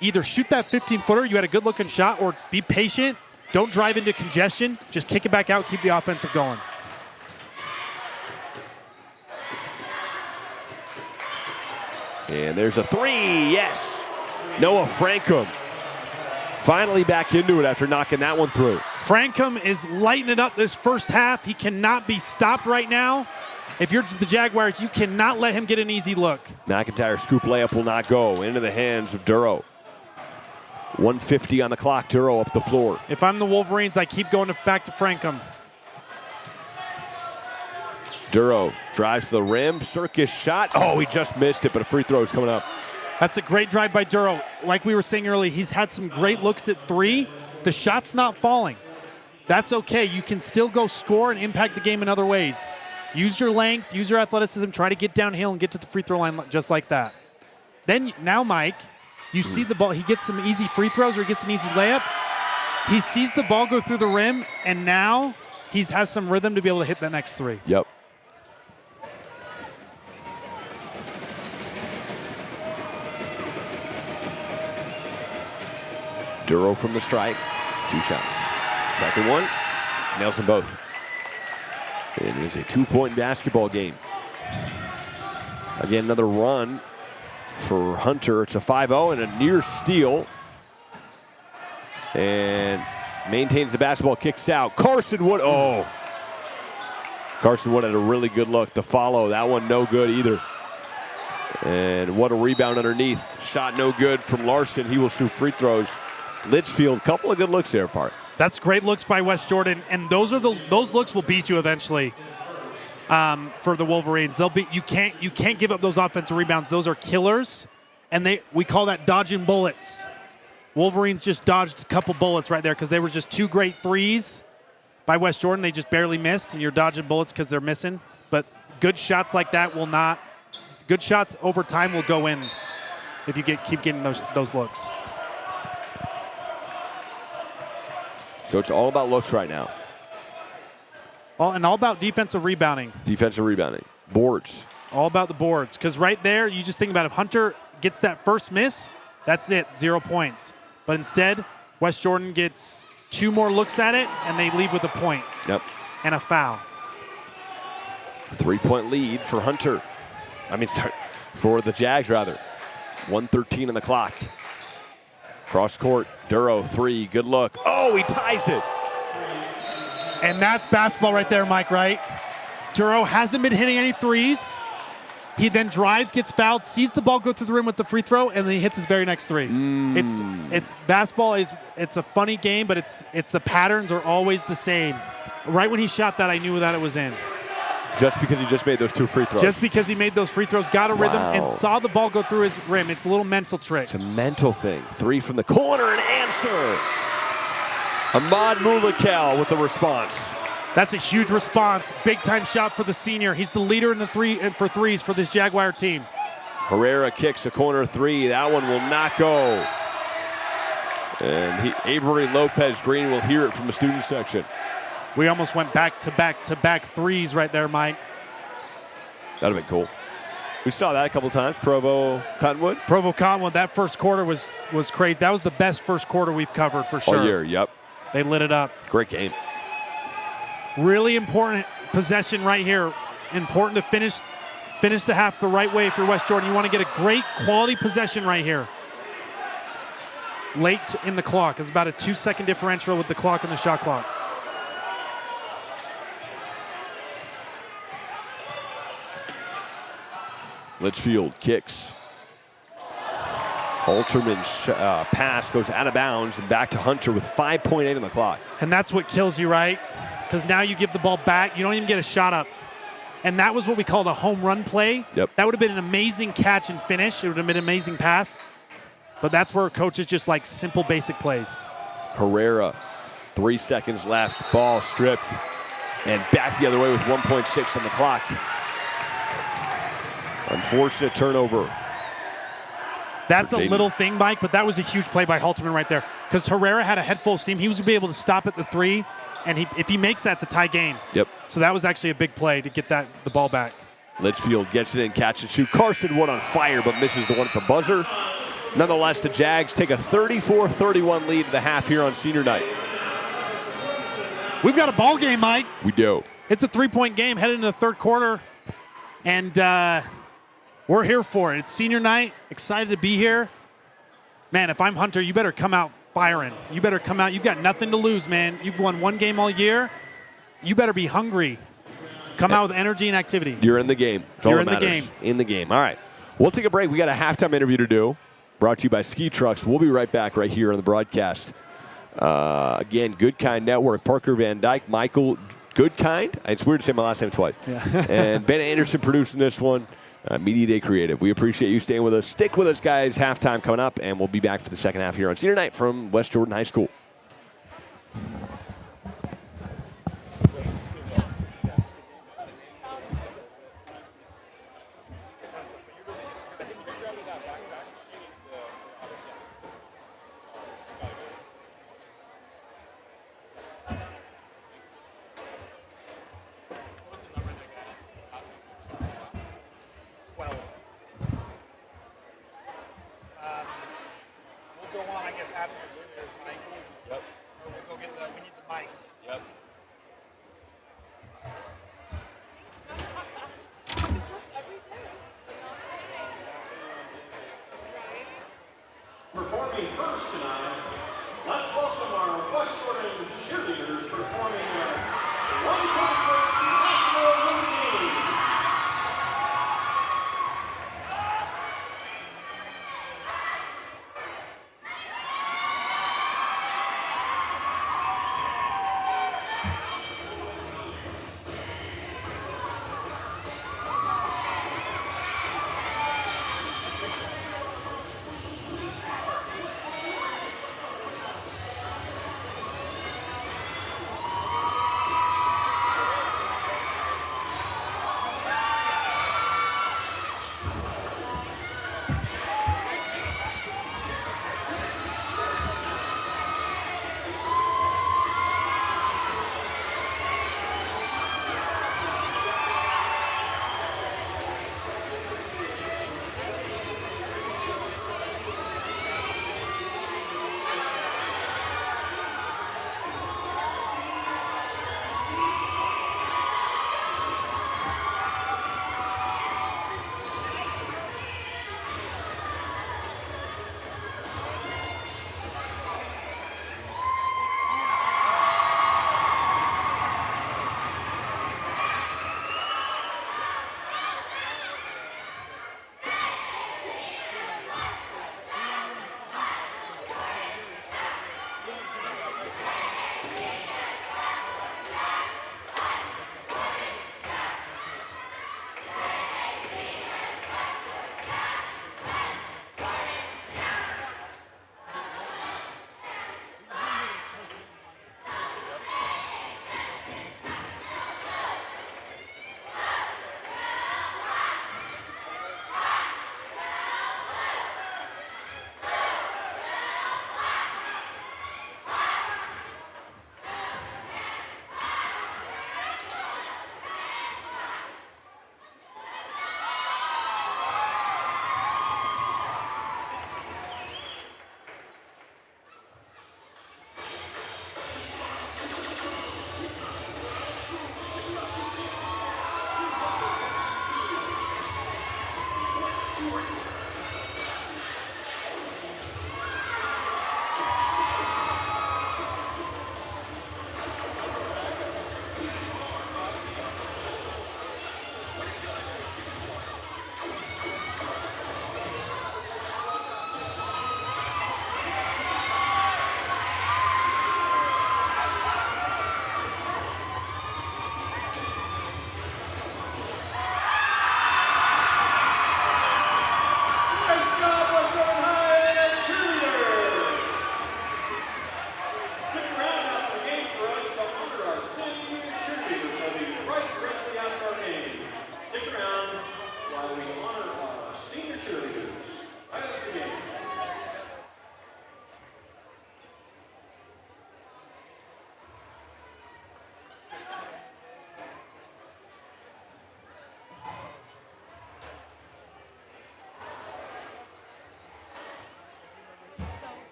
either shoot that 15-footer, you had a good-looking shot, or be patient. Don't drive into congestion. Just kick it back out, keep the offensive going. And there's a 3, yes. Noah Frankham finally back into it after knocking that one through. Frankham is lighting it up this first half. He cannot be stopped right now. If you're the Jaguars, you cannot let him get an easy look. McIntyre scoop layup will not go into the hands of Duro. 1:50 on the clock. Duro up the floor. If I'm the Wolverines, I keep going back to Frankham. Duro drives to the rim. Circus shot. Oh, he just missed it, but a free throw is coming up. That's a great drive by Duro. Like we were saying earlier, he's had some great looks at 3. The shot's not falling. That's okay. You can still go score and impact the game in other ways. Use your length, use your athleticism, try to get downhill and get to the free throw line just like that. Then now, Mike, you see the ball. He gets some easy free throws or he gets an easy layup. He sees the ball go through the rim, and now he has some rhythm to be able to hit the next 3. Yep. Duro from the strike. 2 shots. Second one, nails them both. It is a 2-point basketball game. Again, another run for Hunter. It's a 5-0 and a near steal. And maintains the basketball, kicks out. Carson Wood, oh. Carson Wood had a really good look to follow. That one no good either. And what a rebound underneath. Shot no good from Larson. He will shoot free throws. Litchfield, couple of good looks there, Park. That's great looks by West Jordan, and those looks will beat you eventually. For the Wolverines, you can't give up those offensive rebounds. Those are killers, and we call that dodging bullets. Wolverines just dodged a couple bullets right there because they were just 2 great 3s by West Jordan. They just barely missed, and you're dodging bullets because they're missing. But good shots like that will not. Good shots over time will go in if you keep getting those looks. So it's all about looks right now. All about defensive rebounding. Defensive rebounding. Boards. All about the boards. Because right there, you just think about if Hunter gets that first miss, that's it, 0 points. But instead, West Jordan gets 2 more looks at it, and they leave with a point. Yep. And a foul. 3-point lead for Hunter. For the Jags, rather. 1:13 on the clock. Cross court, Duro, 3, good look. Oh, he ties it. And that's basketball right there, Mike, right? Duro hasn't been hitting any 3s. He then drives, gets fouled, sees the ball go through the rim with the free throw, and then he hits his very next 3. It's basketball it's a funny game, but it's the patterns are always the same. Right when he shot that, I knew that it was in. Just because he just made those 2 free throws. Just because he made those free throws, got a rhythm, and saw the ball go through his rim. It's a little mental trick. It's a mental thing. 3 from the corner, an answer. Ahmad Mulikel with the response. That's a huge response. Big-time shot for the senior. He's the leader in the 3s for this Jaguar team. Herrera kicks a corner 3. That one will not go. And Avery Lopez Green will hear it from the student section. We almost went back-to-back 3s right there, Mike. That would have been cool. We saw that a couple times. Provo Cottonwood. Provo Cottonwood, that first quarter was crazy. That was the best first quarter we've covered for sure. All year, yep. They lit it up. Great game. Really important possession right here. Important to finish the half the right way for West Jordan. You want to get a great quality possession right here. Late in the clock. It's about a 2-second differential with the clock and the shot clock. Litchfield kicks. Alterman's pass goes out of bounds and back to Hunter with 5.8 on the clock. And that's what kills you, right? Because now you give the ball back. You don't even get a shot up. and that was what we called a home run play. Yep. That would have been an amazing catch and finish. It would have been an amazing pass. But that's where coaches just like simple, basic plays. Herrera, 3 seconds left, ball stripped, and back the other way with 1.6 on the clock. Unfortunate turnover. That's a little thing, Mike, but that was a huge play by Halterman right there. Because Herrera had a head full of steam. He was going to be able to stop at the 3, and if he makes that, it's a tie game. Yep. So that was actually a big play to get the ball back. Litchfield gets it in, catch and shoot. Carson Wood on fire, but misses the one at the buzzer. Nonetheless, the Jags take a 34-31 lead at the half here on senior night. We've got a ball game, Mike. We do. It's a 3-point game headed into the third quarter, and we're here for it. It's senior night. Excited to be here. Man, if I'm Hunter, you better come out firing. You better come out. You've got nothing to lose, man. You've won one game all year. You better be hungry. Come out with energy and activity. You're in the game. It's all You're that in the matters. game. In the game. All right. We'll take a break. We got a halftime interview to do. Brought to you by Ski Trucks. We'll be right back right here on the broadcast. Again, Goodkind Network. Parker Van Dyke, Michael Goodkind. It's weird to say my last name twice. Yeah. And Ben Anderson producing this one. Media Day Creative. We appreciate you staying with us. Stick with us, guys. Halftime coming up, and we'll be back for the second half here on senior night from West Jordan High School. We'll go on, I guess, after the cheerleaders, Mike. Yep. Or we'll go get we need the mics. Yep. Performing first tonight, let's welcome our West Jordan cheerleaders performing their 126 national routine.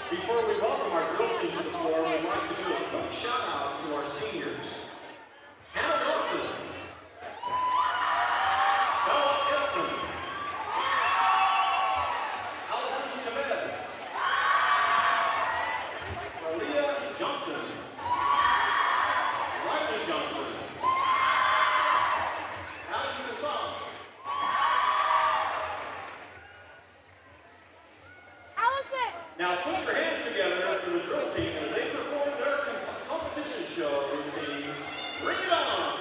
Before we welcome our drill team to the floor, we'd like to do a quick shout out to our seniors. Hannah Wilson, Bella Gibson, Allison Chavez, Maria Johnson, Riley Johnson, Abby Gasson. Now put your hands together for the drill team as they perform their competition show routine. Bring it on!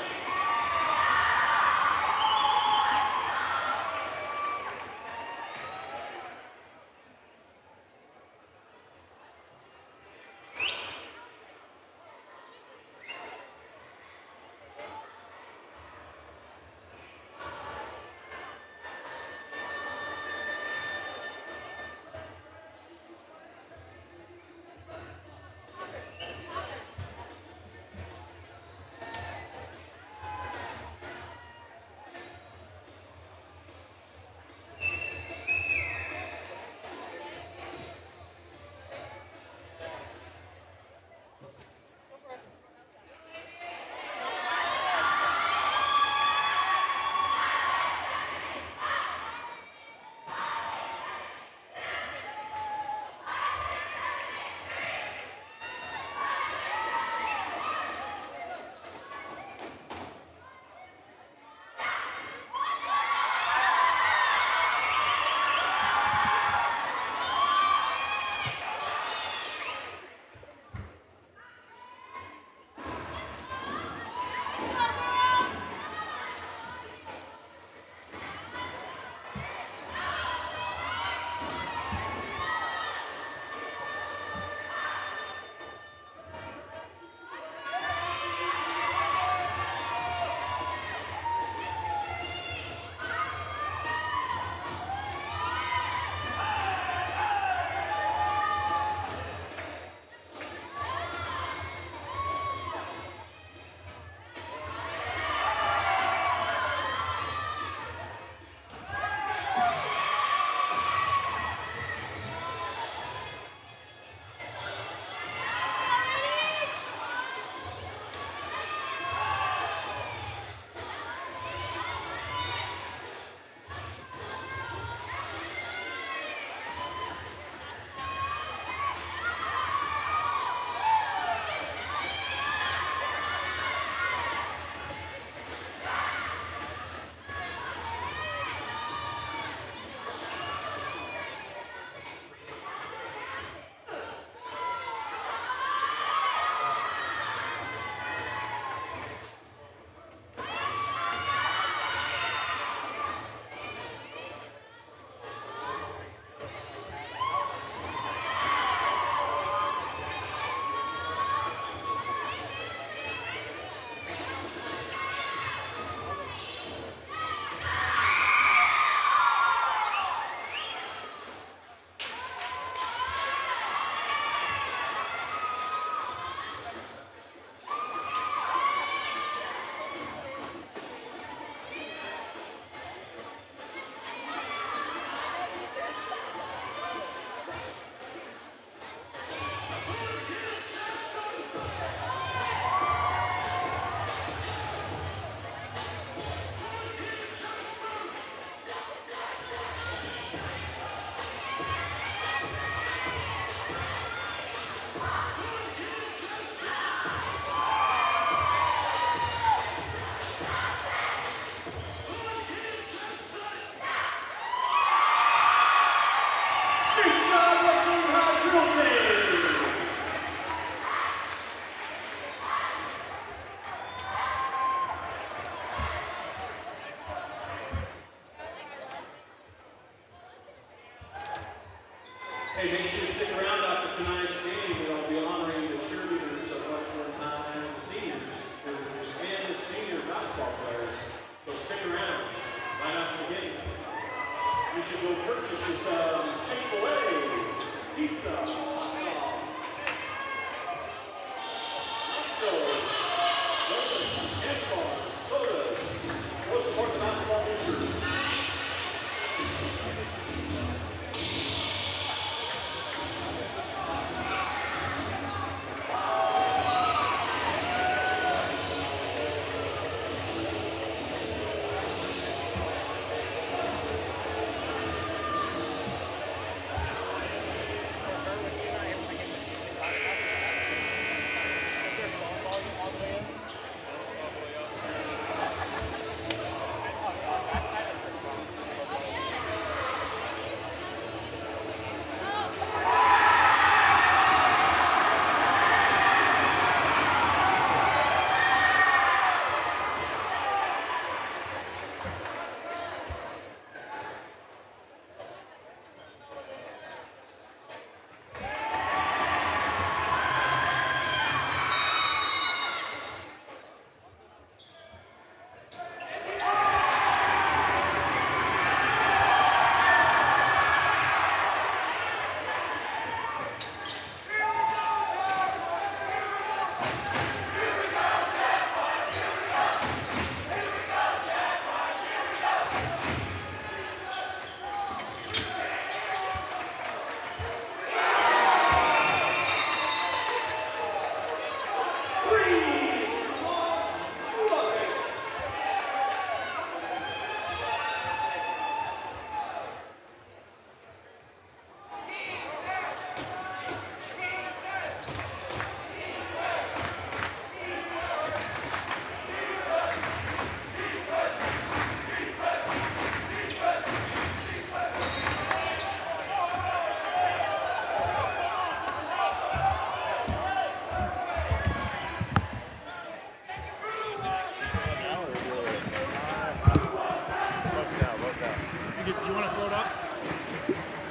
Hey, make sure you stick around after tonight's game. We'll be honoring the cheerleaders of Western High and the seniors, cheerleaders, and the senior basketball players. So stick around right after the game. You should go purchase you some Chick-fil-A, pizza, hot dogs, nachos, donuts, handbars, sodas. Go support the basketball boosters.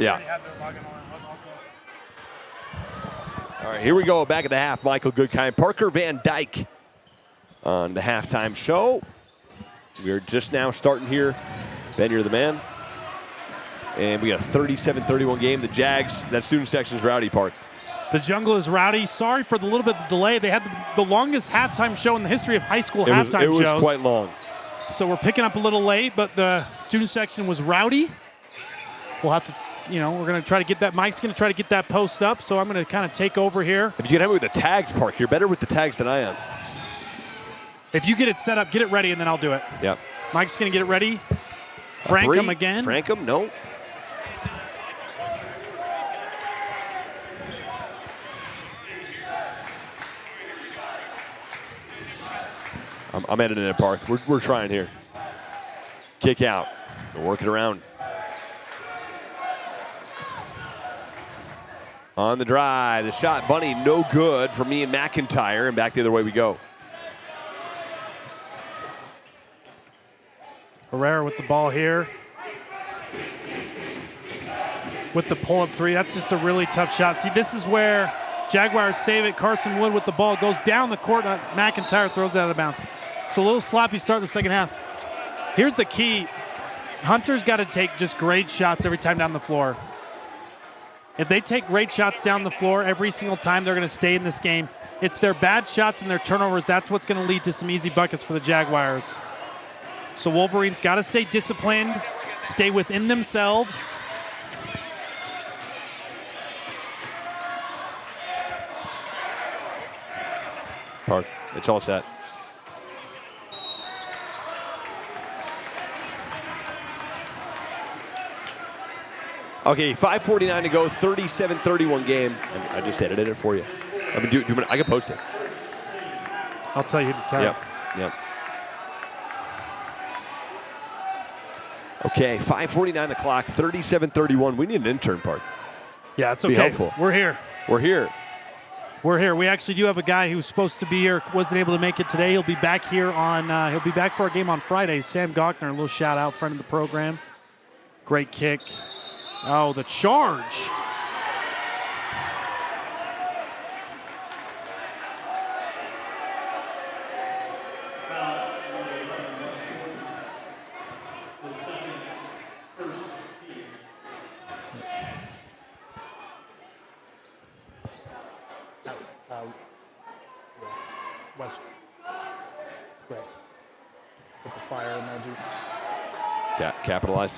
Yeah. All right, here we go. Back at the half. Michael Goodkind, Parker Van Dyke on the halftime show. We're just now starting here. Ben, you're the man. And we got a 37-31 game. The Jags, that student section is rowdy, Park. The jungle is rowdy. Sorry for the little bit of delay. They had the longest halftime show in the history of high school halftime shows. It was quite long. So we're picking up a little late, but the student section was rowdy. We'll have to, we're going to try to get that. Mike's going to try to get that post up, so I'm going to kind of take over here. If you can help me with the tags, Park, you're better with the tags than I am. If you get it set up, get it ready, and then I'll do it. Yep. Mike's going to get it ready. Frankham again. Frankham, no. I'm editing it, Park. We're trying here. Kick out. We're working around. On the drive, the shot, Bunny, no good for me and McIntyre, and back the other way we go. Herrera with the ball here. With the pull-up three, that's just a really tough shot. See, this is where Jaguars save it. Carson Wood with the ball goes down the court. McIntyre throws it out of bounds. So a little sloppy start in the second half. Here's the key. Hunter's got to take just great shots every time down the floor. If they take great shots down the floor every single time, they're going to stay in this game. It's their bad shots and their turnovers. That's what's going to lead to some easy buckets for the Jaguars. So Wolverines got to stay disciplined, stay within themselves. Park, it's all set. Okay, 5:49 to go, 37-31 game. I just edited it for you. I can post it. I'll tell you to tell. Yep. Okay, 5:49 the clock, 37-31. We need an intern, Park. Yeah, it's okay. Be helpful. We're here. We actually do have a guy who's supposed to be here, wasn't able to make it today. He'll be back here he'll be back for our game on Friday. Sam Gochner, a little shout out, friend of the program. Great kick. Oh, the charge. West. Great. With the fire emoji. Capitalize.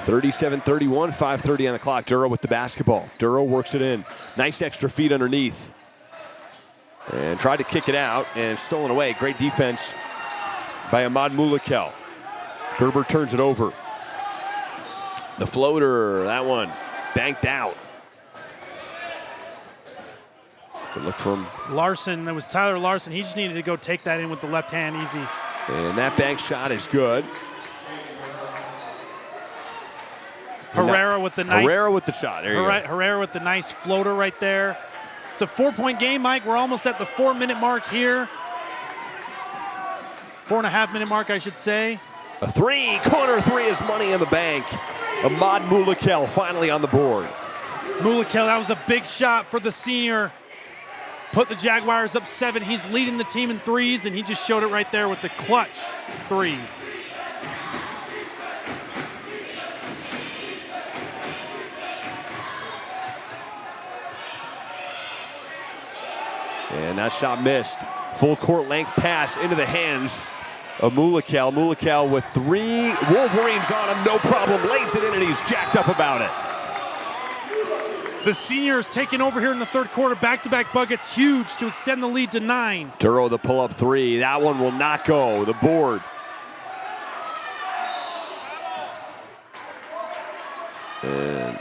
37-31, 5:30 on the clock. Duro with the basketball. Duro works it in. Nice extra feet underneath. And tried to kick it out and stolen away. Great defense by Ahmad Mulakel. Gerber turns it over. The floater, that one, banked out. Good look from Larson. That was Tyler Larson. He just needed to go take that in with the left hand easy. And that bank shot is good. Herrera with the nice. Herrera with the shot. There you go. Herrera with the nice floater right there. It's a 4-point game, Mike. We're almost at the 4-minute mark here. 4.5-minute mark, I should say. A corner three is money in the bank. Ahmad Mulakel finally on the board. Mulakel, that was a big shot for the senior. Put the Jaguars up 7. He's leading the team in threes, and he just showed it right there with the clutch three. And that shot missed. Full court length pass into the hands of Mulakel. Mulakel with 3 Wolverines on him, no problem. Lays it in and he's jacked up about it. The senior is taking over here in the third quarter. Back-to-back buckets, huge to extend the lead to 9. Duro the pull-up 3. That one will not go. The board. And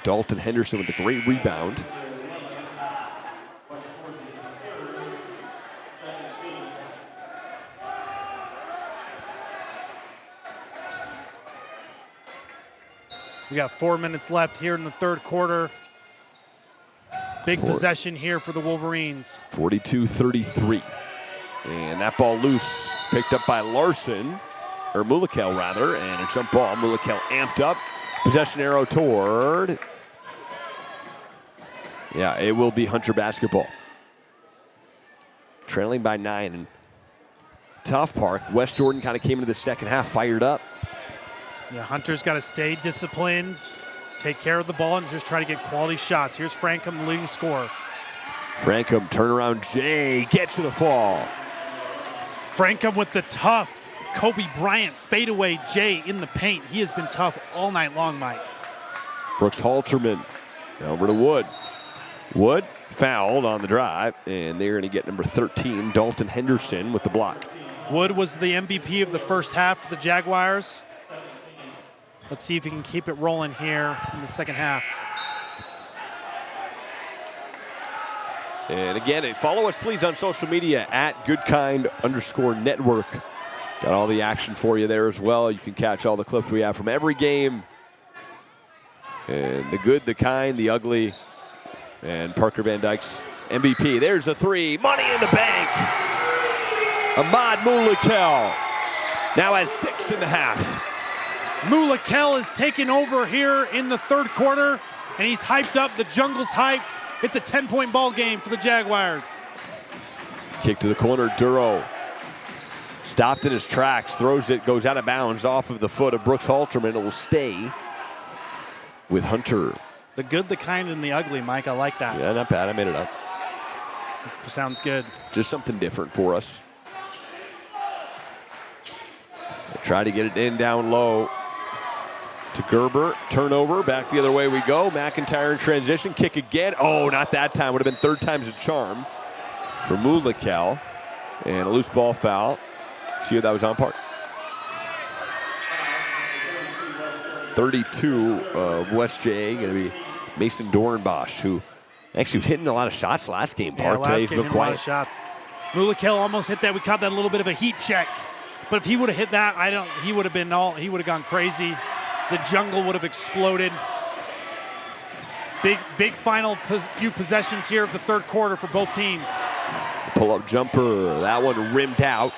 Dalton Henderson with a great rebound. We got 4 minutes left here in the third quarter. Big possession here for the Wolverines. 42-33. And that ball loose, picked up by Larson. or Mulikel rather, and a jump ball. Mulikel amped up. Possession arrow toward. Yeah, it will be Hunter basketball. Trailing by 9. And tough, Park. West Jordan kind of came into the second half fired up. Yeah, Hunter's got to stay disciplined, take care of the ball, and just try to get quality shots. Here's Frankham, the leading scorer. Frankham, turnaround Jay, gets to the fall. Frankham with the tough Kobe Bryant fadeaway Jay in the paint. He has been tough all night long, Mike. Brooks Halterman over to Wood. Wood fouled on the drive, and they're going to get number 13, Dalton Henderson, with the block. Wood was the MVP of the first half for the Jaguars. Let's see if he can keep it rolling here in the second half. And again, follow us please on social media at goodkind_network. Got all the action for you there as well. You can catch all the clips we have from every game. And the good, the kind, the ugly, and Parker Van Dyke's MVP. There's the three. Money in the bank. Ahmad Mulikel now has 6 in the half. Mulikel is taking over here in the third quarter, and he's hyped up. The jungle's hyped. It's a 10-point ball game for the Jaguars. Kick to the corner, Duro. Stopped in his tracks, throws it, goes out of bounds off of the foot of Brooks Halterman. It will stay with Hunter. The good, the kind, and the ugly, Mike. I like that. Yeah, not bad. I made it up. Sounds good. Just something different for us. Try to get it in down low to Gerber. Turnover. Back the other way we go. McIntyre in transition. Kick again. Oh, not that time. Would have been third time's a charm for Mulikel. And a loose ball foul. See what that was on, Park? 32 of West JA. Going to be Mason Dorenbosch, who actually was hitting a lot of shots last game, Park. Yeah, last game hitting a lot of shots. Mulikel almost hit that. We caught that a little bit of a heat check. But if he would have hit that, he would have gone crazy. The jungle would have exploded. Big final few possessions here of the third quarter for both teams. Pull-up jumper, that one rimmed out.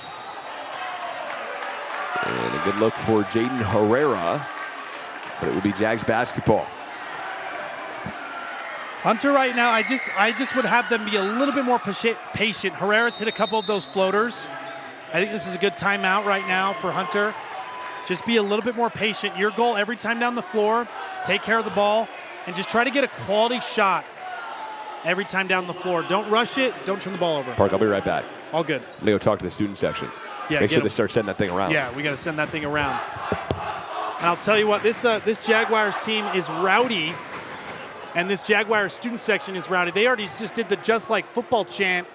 And a good look for Jaden Herrera, but it will be Jags basketball. Hunter right now, I just would have them be a little bit more patient. Herrera's hit a couple of those floaters. I think this is a good timeout right now for Hunter. Just be a little bit more patient. Your goal every time down the floor is take care of the ball and just try to get a quality shot every time down the floor. Don't rush it. Don't turn the ball over. Park, I'll be right back. All good. I'm going to go talk to the student section. Yeah, Make sure they start sending that thing around. Yeah, we got to send that thing around. And I'll tell you what, this Jaguars team is rowdy, and this Jaguars student section is rowdy. They already just did the Just Like Football chant,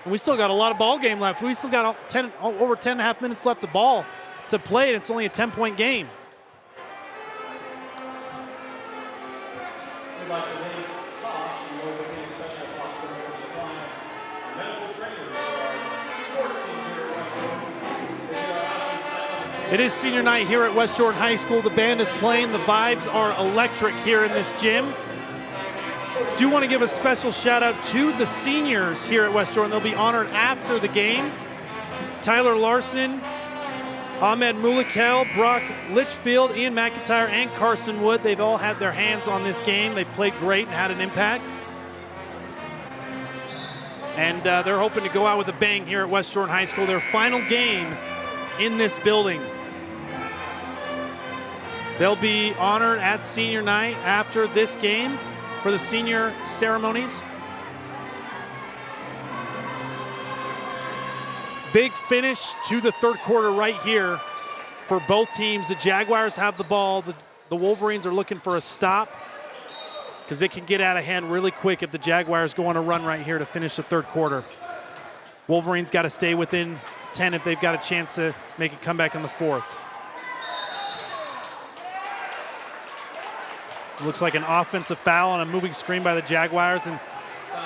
and we still got a lot of ball game left. We still got over 10 and a half minutes left of ball to play, and it's only a 10-point game. We'd like to thank Tosh, the Overland Specialist Hospital, for supplying medical trainers for our sports team here at West Jordan. It is senior night here at West Jordan High School. The band is playing. The vibes are electric here in this gym. Do want to give a special shout out to the seniors here at West Jordan. They'll be honored after the game. Tyler Larson, Ahmed Mulikel, Brock Litchfield, Ian McIntyre, and Carson Wood. They've all had their hands on this game. They played great and had an impact. And they're hoping to go out with a bang here at West Jordan High School. Their final game in this building. They'll be honored at senior night after this game for the senior ceremonies. Big finish to the third quarter right here for both teams. The Jaguars have the ball. The Wolverines are looking for a stop because it can get out of hand really quick if the Jaguars go on a run right here to finish the third quarter. Wolverines got to stay within 10 if they've got a chance to make a comeback in the fourth. Looks like an offensive foul on a moving screen by the Jaguars, and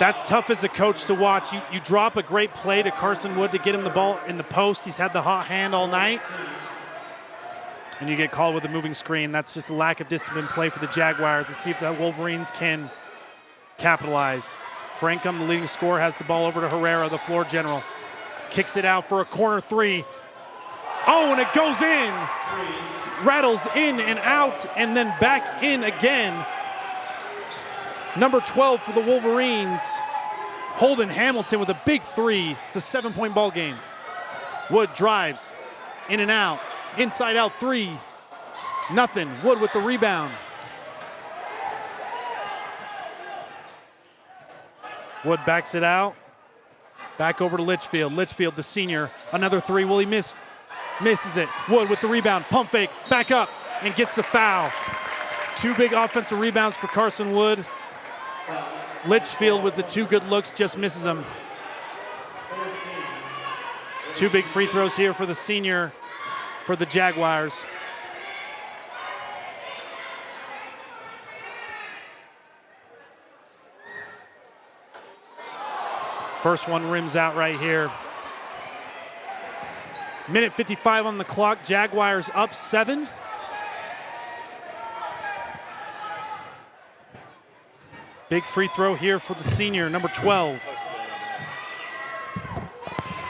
that's tough as a coach to watch. You drop a great play to Carson Wood to get him the ball in the post. He's had the hot hand all night, and you get called with a moving screen. That's just a lack of discipline play for the Jaguars. Let's see if the Wolverines can capitalize. Frankham, the leading scorer, has the ball over to Herrera, the floor general. Kicks it out for a corner three. Oh, and it goes in. Rattles in and out, and then back in again. Number 12 for the Wolverines, Holden Hamilton with a big three. It's a 7-point ball game. Wood drives in and out, inside out three. Nothing. Wood with the rebound. Wood backs it out. Back over to Litchfield. Litchfield, the senior, another three. Will he miss? Misses it. Wood with the rebound. Pump fake. Back up and gets the foul. 2 big offensive rebounds for Carson Wood. Litchfield with the 2 good looks just misses them. 2 big free throws here for the senior for the Jaguars. First one rims out right here. Minute 55 on the clock. Jaguars up 7. Big free throw here for the senior, number 12.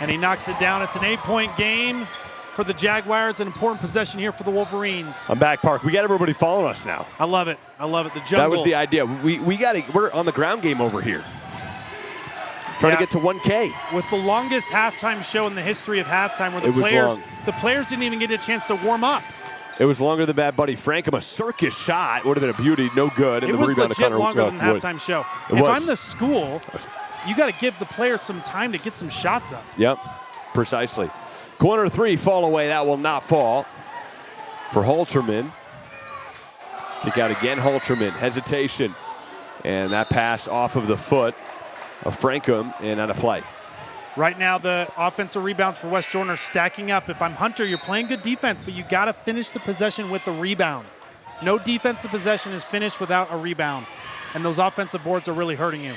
And he knocks it down. It's an 8-point game for the Jaguars. An important possession here for the Wolverines. I'm back, Park. We got everybody following us now. I love it. I love it. The jungle. That was the idea. We're on the ground game over here. Trying to get to 1K. With the longest halftime show in the history of halftime, where the players didn't even get a chance to warm up. It was longer than Bad Buddy Frankham. A circus shot would have been a beauty, no good. And it the was rebound legit to longer than the halftime show. If was. I'm the school, you got to give the players some time to get some shots up. Yep, precisely. Corner 3, fall away. That will not fall for Halterman. Kick out again, Halterman. Hesitation. And that pass off of the foot of Frankham and on a play. Right now, the offensive rebounds for West Jordan are stacking up. If I'm Hunter, you're playing good defense, but you got to finish the possession with the rebound. No defensive possession is finished without a rebound, and those offensive boards are really hurting you.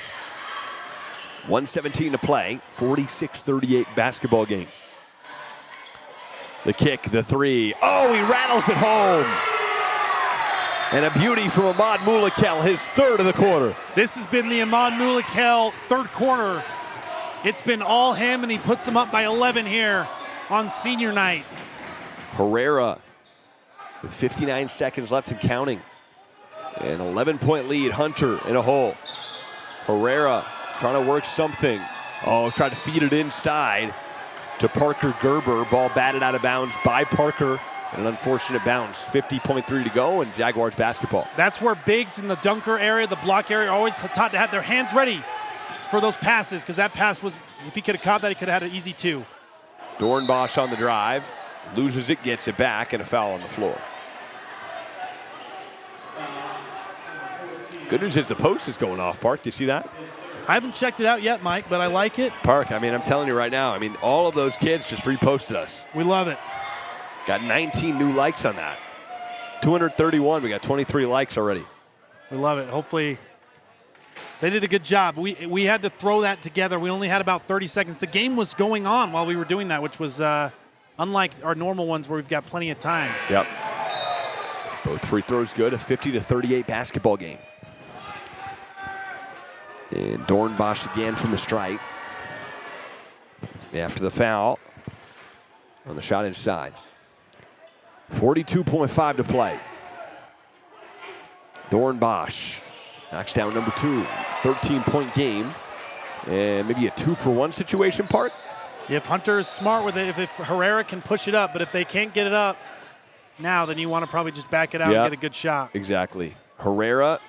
1:17 to play, 46-38 basketball game. The kick, the three. Oh, he rattles it home. And a beauty from Ahmad Mulakel, his 3rd of the quarter. This has been the Ahmad Mulakel 3rd quarter. It's been all him, and he puts them up by 11 here on senior night. Herrera with 59 seconds left and counting. An 11-point lead, Hunter in a hole. Herrera trying to work something. Oh, tried to feed it inside to Parker Gerber. Ball batted out of bounds by Parker. And an unfortunate bounce. 50.3 to go, and Jaguars basketball. That's where bigs in the dunker area, the block area, are always taught to have their hands ready for those passes, because that pass was, if he could have caught that, he could have had an easy 2. Dornbosch on the drive. Loses it, gets it back, and a foul on the floor. Good news is the post is going off, Park. Do you see that? I haven't checked it out yet, Mike, but I like it. Park, I mean, I'm telling you right now, I mean, all of those kids just reposted us. We love it. Got 19 new likes on that. 231, we got 23 likes already. We love it. Hopefully, they did a good job. We had to throw that together. We only had about 30 seconds. The game was going on while we were doing that, which was unlike our normal ones where we've got plenty of time. Yep. Both free throws good, a 50-38 basketball game. And Dornbosch again from the stripe. After the foul on the shot inside. 42.5 to play. Dornbosch knocks down number 2. 13-point game. And maybe a 2-for-1 situation, Park? If Hunter is smart with it, if Herrera can push it up, but if they can't get it up now, then you want to probably just back it out and get a good shot. Exactly. Herrera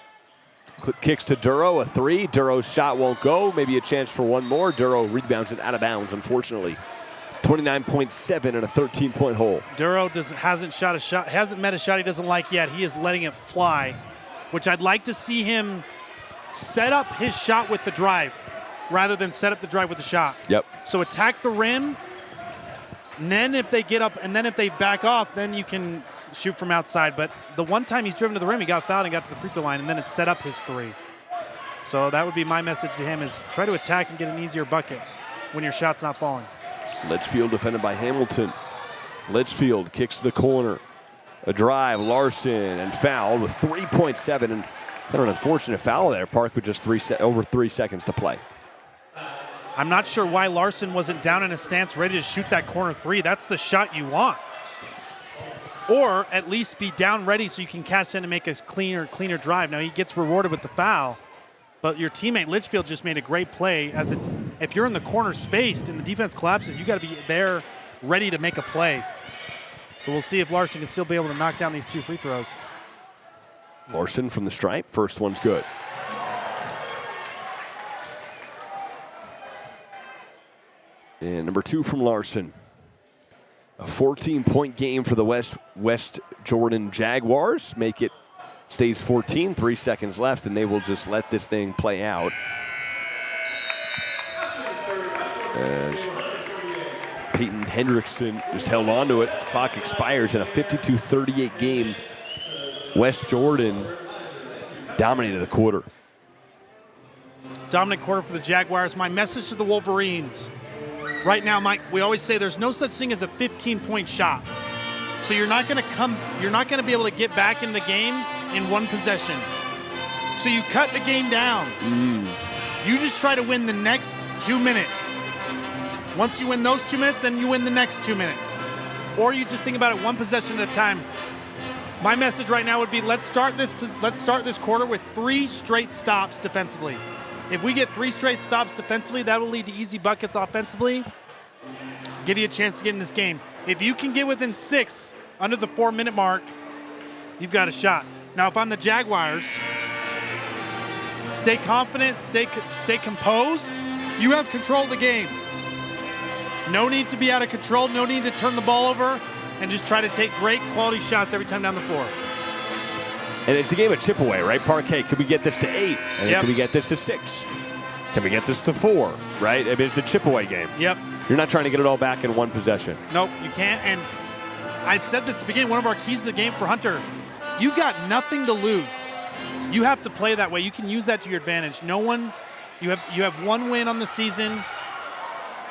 kicks to Duro, a 3. Duro's shot won't go. Maybe a chance for one more. Duro rebounds it out of bounds, unfortunately. 29.7 in a 13-point hole. Duro hasn't met a shot he doesn't like yet. He is letting it fly, which I'd like to see him set up his shot with the drive rather than set up the drive with the shot. Yep. So attack the rim, and then if they get up, and then if they back off, then you can shoot from outside. But the one time he's driven to the rim, he got fouled and got to the free throw line, and then it set up his 3. So that would be my message to him, is try to attack and get an easier bucket when your shot's not falling. Litchfield defended by Hamilton. Litchfield kicks to the corner. A drive, Larson, and fouled with 3.7. And an unfortunate foul there, Park, with just over 3 seconds to play. I'm not sure why Larson wasn't down in a stance ready to shoot that corner three. That's the shot you want. Or at least be down ready so you can catch in and make a cleaner drive. Now he gets rewarded with the foul, but your teammate Litchfield just made a great play. If you're in the corner spaced and the defense collapses, you got to be there ready to make a play. So we'll see if Larson can still be able to knock down these 2 free throws. Larson from the stripe. First one's good. And number 2 from Larson. A 14-point game for the West Jordan Jaguars. Stays 14, 3 seconds left, and they will just let this thing play out. As Peyton Hendrickson just held on to it. The clock expires in a 52-38 game. West Jordan dominated the quarter. Dominant quarter for the Jaguars. My message to the Wolverines. Right now, Mike, we always say there's no such thing as a 15-point shot. So you're not going to be able to get back in the game in one possession. So you cut the game down. You just try to win the next 2 minutes. Once you win those 2 minutes, then you win the next 2 minutes. Or you just think about it one possession at a time. My message right now would be let's start this quarter with 3 straight stops defensively. If we get 3 straight stops defensively, that will lead to easy buckets offensively, give you a chance to get in this game. If you can get within 6 under the 4-minute mark, you've got a shot. Now, if I'm the Jaguars, stay confident, stay composed. You have control of the game. No need to be out of control, no need to turn the ball over, and just try to take great quality shots every time down the floor. And it's a game of chip away, right? Parquet, can we get this to 8? And then can we get this to 6? Can we get this to 4, right? I mean, it's a chip away game. Yep. You're not trying to get it all back in one possession. Nope, you can't. And I've said this at the beginning, one of our keys to the game for Hunter, you've got nothing to lose. You have to play that way. You can use that to your advantage. You have 1 win on the season,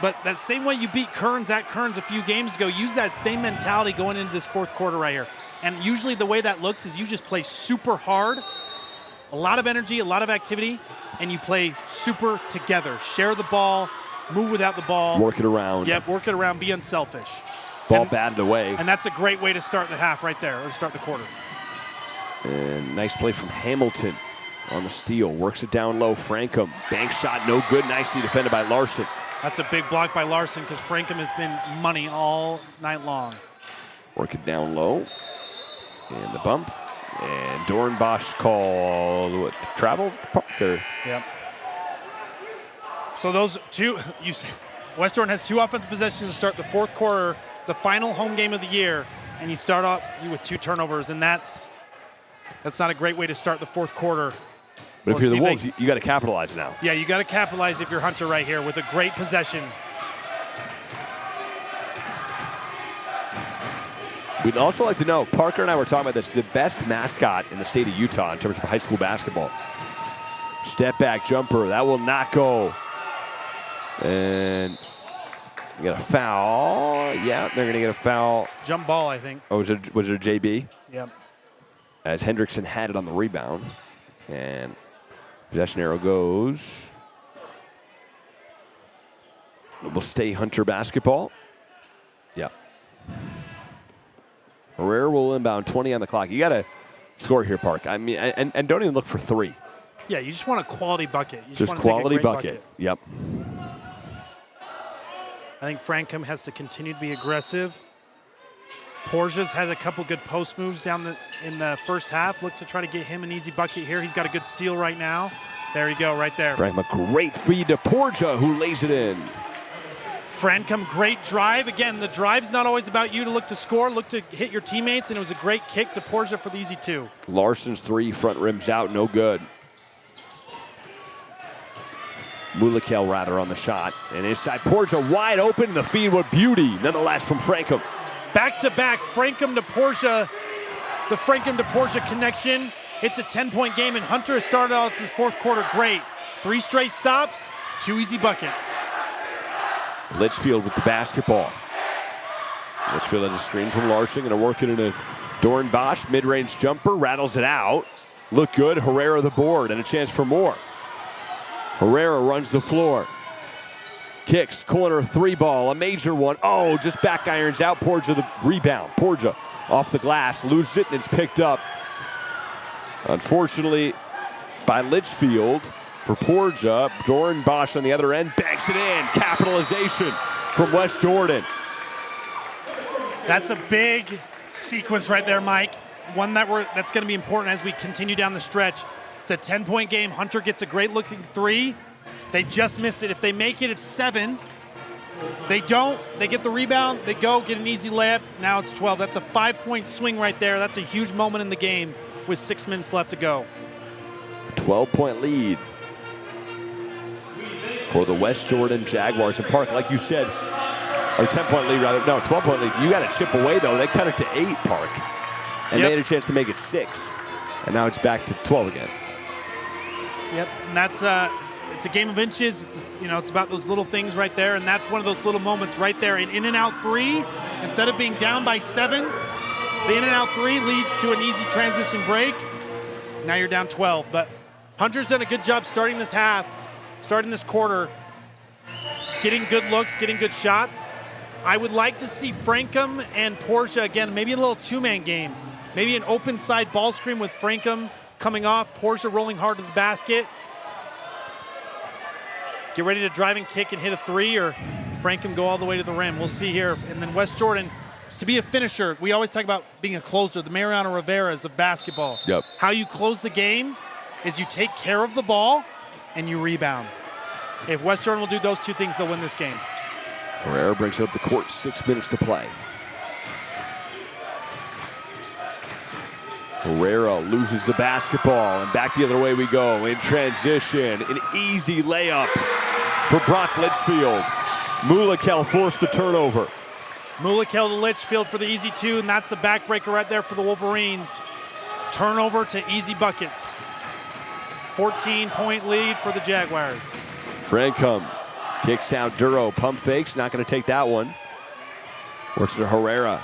but that same way you beat Kearns at Kearns a few games ago, use that same mentality going into this 4th quarter right here. And usually the way that looks is you just play super hard, a lot of energy, a lot of activity, and you play super together. Share the ball, move without the ball. Work it around. Yep, work it around, be unselfish. Ball batted away. And that's a great way to start the half right there, or to start the quarter. And nice play from Hamilton on the steal. Works it down low. Frankham, bank shot, no good. Nicely defended by Larson. That's a big block by Larson because Frankham has been money all night long. Work it down low. And the bump. And Dornbosch called travel Parker. Yep. So those 2, West Jordan has 2 offensive possessions to start the 4th quarter, the final home game of the year, and you start off with 2 turnovers, and that's not a great way to start the 4th quarter. But if you're the Wolves, you got to capitalize now. Yeah, you got to capitalize if you're Hunter right here with a great possession. We'd also like to know, Parker and I were talking about this, the best mascot in the state of Utah in terms of high school basketball. Step back jumper, that will not go. And you got a foul. Yeah, they're going to get a foul. Jump ball, I think. Oh, was it JB? Yep. As Hendrickson had it on the rebound. And possession arrow goes. It will stay Hunter basketball. Yep. Herrera will inbound, 20 on the clock. You got to score here, Park. I mean, and don't even look for 3. Yeah, you just want a quality bucket. You just want quality bucket. Yep. I think Frankham has to continue to be aggressive. Porges has a couple good post moves in the first half. Look to try to get him an easy bucket here. He's got a good steal right now. There you go, right there. Frankham, a great feed to Porgia, who lays it in. Frankham, great drive. Again, the drive's not always about you to look to score, look to hit your teammates, and it was a great kick to Porgia for the easy 2. Larson's 3, front rims out, no good. Mulikel rather on the shot. And inside, Porgia wide open, the feed with beauty, nonetheless, from Frankham. Back-to-back, Frankham to Porgia. The Frankham to Porgia connection. It's a 10-point game, and Hunter has started out this 4th quarter great. 3 straight stops, 2 easy buckets. Litchfield with the basketball. Litchfield has a screen from Larson, going to work it into Dornbosch. Mid-range jumper, rattles it out. Look good, Herrera the board, and a chance for more. Herrera runs the floor. Kicks, corner, 3-ball, a major one. Oh, just back irons out. Porgia the rebound. Porgia off the glass, loses it, and it's picked up. Unfortunately, by Litchfield for Porgia. Doran Bosch on the other end, banks it in. Capitalization from West Jordan. That's a big sequence right there, Mike. One that's going to be important as we continue down the stretch. It's a 10-point game. Hunter gets a great-looking 3. They just miss it. If they make it, it's 7. They don't. They get the rebound. They go, get an easy layup. Now it's 12. That's a 5-point swing right there. That's a huge moment in the game with 6 minutes left to go. 12-point lead for the West Jordan Jaguars. And Park, like you said, or 10-point lead rather. No, 12-point lead. You got to chip away, though. They cut it to 8, Park. And they had a chance to make it 6. And now it's back to 12 again. Yep, and that's it's a game of inches. It's about those little things right there, and that's one of those little moments right there. An in-and-out 3, instead of being down by 7, the in-and-out 3 leads to an easy transition break. Now you're down 12, but Hunter's done a good job starting this half, starting this quarter, getting good looks, getting good shots. I would like to see Frankham and Portia again, maybe a little 2-man game, maybe an open side ball screen with Frankham coming off, Portia rolling hard to the basket. Get ready to drive and kick and hit a 3, or Frankham go all the way to the rim. We'll see here. And then West Jordan, to be a finisher, we always talk about being a closer. The Mariano Rivera's of basketball. Yep. How you close the game is you take care of the ball and you rebound. If West Jordan will do those 2 things, they'll win this game. Herrera brings up the court, 6 minutes to play. Herrera loses the basketball, and back the other way we go in transition. An easy layup for Brock Litchfield. Mulikel forced the turnover. Mulikel to Litchfield for the easy 2, and that's the backbreaker right there for the Wolverines. Turnover to easy buckets. 14-point lead for the Jaguars. Frankham kicks out Duro, pump fakes, not going to take that one. Works to Herrera.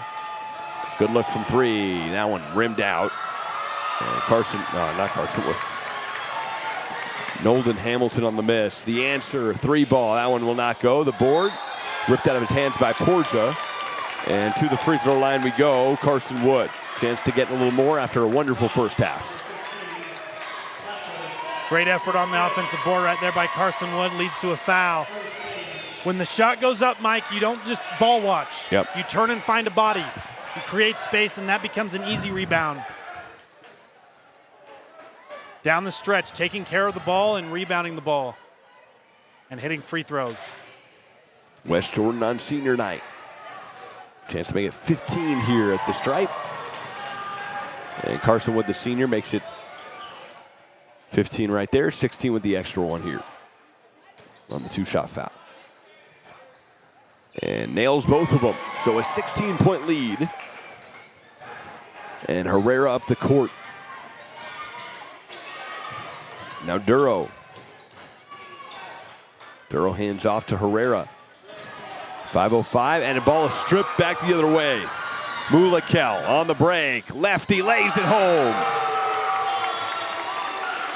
Good look from 3. That one rimmed out. Carson, no, not Carson. Nolden Hamilton on the miss. The answer, 3-ball. That one will not go. The board ripped out of his hands by Porgia. And to the free throw line we go. Carson Wood. Chance to get a little more after a wonderful first half. Great effort on the offensive board right there by Carson Wood. Leads to a foul. When the shot goes up, Mike, you don't just ball watch. Yep. You turn and find a body. You create space, and that becomes an easy rebound. Down the stretch, taking care of the ball and rebounding the ball. And hitting free throws. West Jordan on senior night. Chance to make it 15 here at the stripe. And Carson Wood, the senior, makes it 15 right there. 16 with the extra one here on the 2-shot foul. And nails both of them. So a 16-point lead. And Herrera up the court. Now Duro. Duro hands off to Herrera. 5:05, and the ball is stripped back the other way. Mulikel on the break. Lefty lays it home.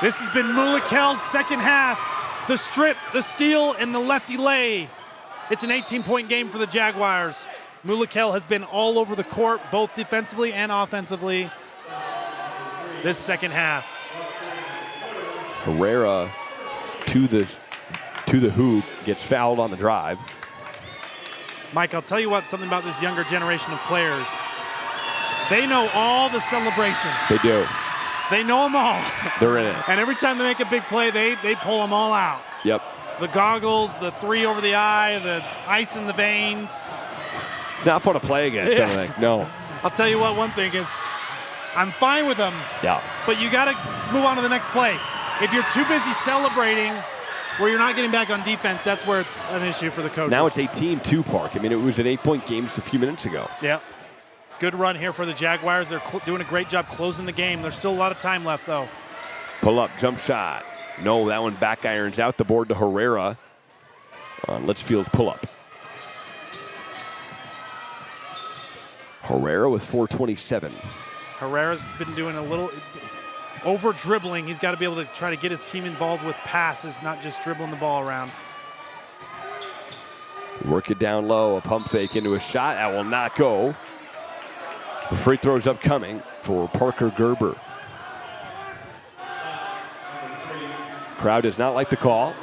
This has been Mulikel's second half. The strip, the steal, and the lefty lay. It's an 18-point game for the Jaguars. Mulikel has been all over the court, both defensively and offensively, this second half. Herrera to the hoop, gets fouled on the drive. Mike, I'll tell you something about this younger generation of players. They know all the celebrations. They do. They know them all. They're in it. And every time they make a big play, they pull them all out. Yep. The goggles, the 3 over the eye, the ice in the veins. It's not fun to play against, I don't think. No. I'll tell you what, one thing is, I'm fine with them. Yeah. But you got to move on to the next play. If you're too busy celebrating where you're not getting back on defense, that's where it's an issue for the coaches. Now it's 18-2, Park. I mean, it was an 8-point game just a few minutes ago. Yeah. Good run here for the Jaguars. They're doing a great job closing the game. There's still a lot of time left, though. Pull up, jump shot. No, that one back irons out the board to Herrera on Litchfield's pull up. Herrera with 4:27. Herrera's been doing a little over dribbling. He's got to be able to try to get his team involved with passes, not just dribbling the ball around. Work it down low, a pump fake into a shot. That will not go. The free throw's upcoming for Parker Gerber. Crowd does not like the call.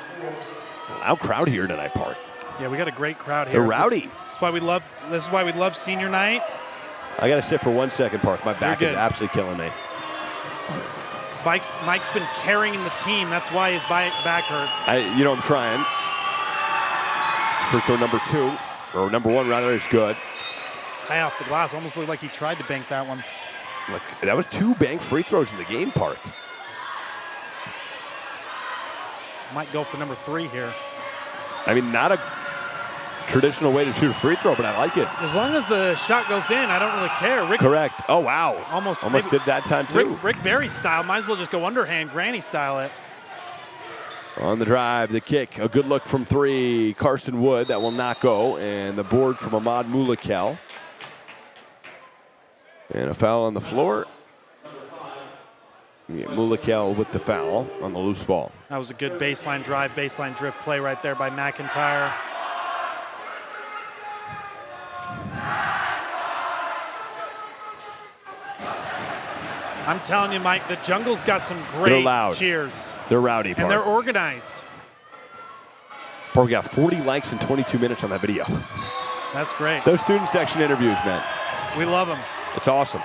Loud crowd here tonight, Park. Yeah, we got a great crowd here. They're rowdy. This is why we love senior night. I got to sit for 1 second, Park. My back You're is good. absolutely killing me. Mike's been carrying the team. That's why his back hurts. I'm trying. Free throw number 2, or number 1 rather, is good. High off the glass. Almost looked like he tried to bank that one. Look, that was 2 bank free throws in the game, Park. Might go for number 3 here. I mean, not a traditional way to shoot a free throw, but I like it. As long as the shot goes in, I don't really care. Correct. Oh, wow. Almost did that time, too. Rick Barry style. Might as well just go underhand, granny style it. On the drive, the kick, a good look from 3. Carson Wood, that will not go. And the board from Ahmad Mulakel. And a foul on the floor. Mulakel with the foul on the loose ball. That was a good baseline drive, baseline drift play right there by McIntyre. I'm telling you, Mike, the Jungle's got some They're great loud. cheers. They're rowdy, Park. And they're organized. Park got 40 likes in 22 minutes on that video. That's great. Those student section interviews, man. We love them. It's awesome.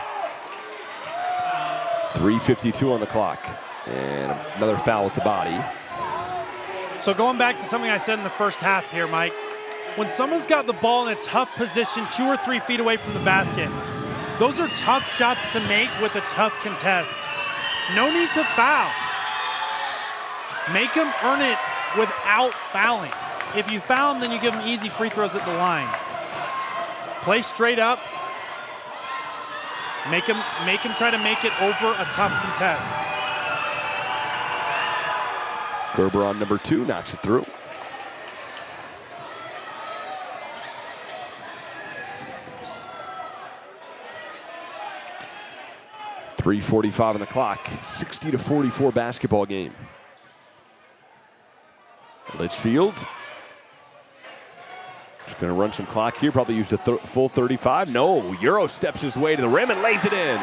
3:52 on the clock. And another foul with the body. So going back to something I said in the first half here, Mike, when someone's got the ball in a tough position 2 or 3 feet away from the basket, those are tough shots to make with a tough contest. No need to foul. Make them earn it without fouling. If you foul them, then you give them easy free throws at the line. Play straight up. Make them try to make it over a tough contest. Gerber on number 2, knocks it through. .345 on the clock. 60-44 basketball game. Litchfield. Just going to run some clock here. Probably use the full 35. No, Euro steps his way to the rim and lays it in.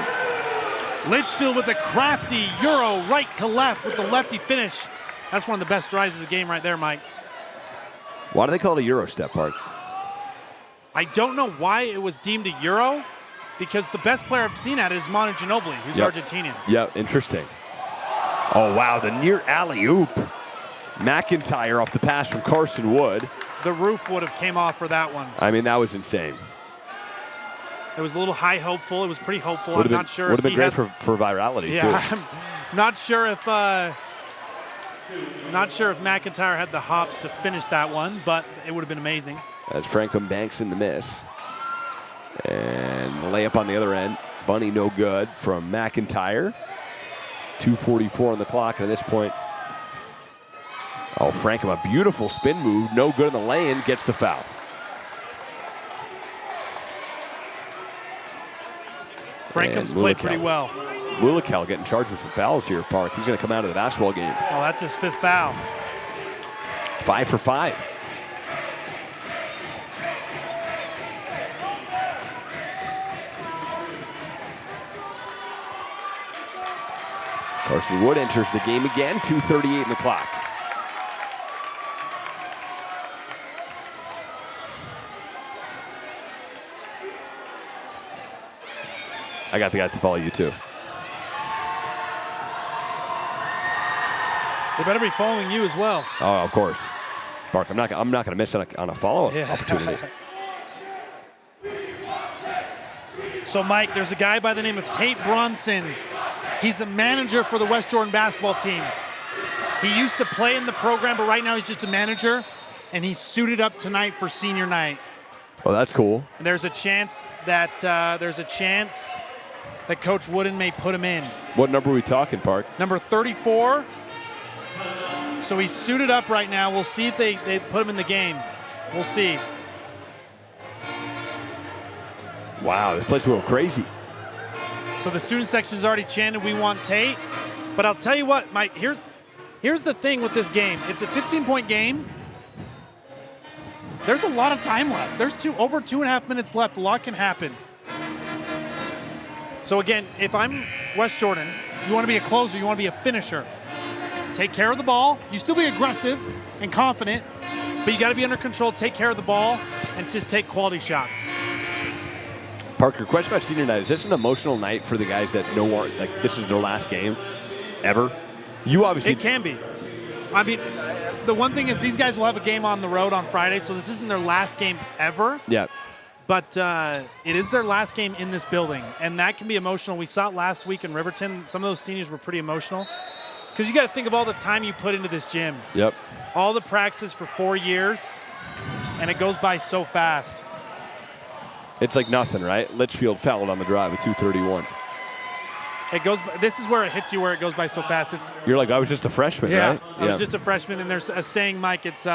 Litchfield with a crafty Euro right to left with the lefty finish. That's one of the best drives of the game right there, Mike. Why do they call it a Euro step, Park? I don't know why it was deemed a Euro, because the best player I've seen at it is Manu Ginobili, who's Argentinian. Yeah, interesting. Oh, wow, the near alley-oop. McIntyre off the pass from Carson Wood. The roof would have came off for that one. I mean, that was insane. It was a little high hopeful. It was pretty hopeful. Would I'm not sure would if have been he great had, for virality, yeah, too. I'm not sure if McIntyre had the hops to finish that one, but it would have been amazing. As Franklin banks in the miss. And layup on the other end. Bunny no good from McIntyre. 2:44 on the clock, and at this point, Frankham, a beautiful spin move. No good in the lay-in, gets the foul. Frankham's played pretty well. Mulakel getting charged with some fouls here, Park. He's going to come out of the basketball game. Oh, that's his 5th foul. 5 for 5. Carson Wood enters the game again, 2:38 in the clock. I got the guys to follow you too. They better be following you as well. Oh, of course. Mark, I'm not going to miss on a follow-up opportunity. So, Mike, there's a guy by the name of Tate Bronson. He's a manager for the West Jordan basketball team. He used to play in the program, but right now he's just a manager, and he's suited up tonight for senior night. Oh, that's cool. And there's a chance that Coach Wooden may put him in. What number are we talking, Park? Number 34. So he's suited up right now. We'll see if they put him in the game. We'll see. Wow, this place will go crazy. So the student section's already chanted, "We want Tate." But I'll tell you what, Mike, here's the thing with this game. It's a 15-point game. There's a lot of time left. There's over 2.5 minutes left. A lot can happen. So again, if I'm West Jordan, you want to be a closer, you want to be a finisher. Take care of the ball. You still be aggressive and confident, but you got to be under control, take care of the ball, and just take quality shots. Parker, question about senior night. Is this an emotional night for the guys that know more, like this is their last game ever? You obviously... It can be. I mean, the one thing is these guys will have a game on the road on Friday, so this isn't their last game ever. Yeah. But it is their last game in this building, and that can be emotional. We saw it last week in Riverton. Some of those seniors were pretty emotional because you got to think of all the time you put into this gym. Yep. All the practices for 4 years, and it goes by so fast. It's like nothing, right? Litchfield fouled on the drive at 2:31. It goes. This is where it hits you, where it goes by so fast. You're like, I was just a freshman, right? I was just a freshman, and there's a saying, Mike, it's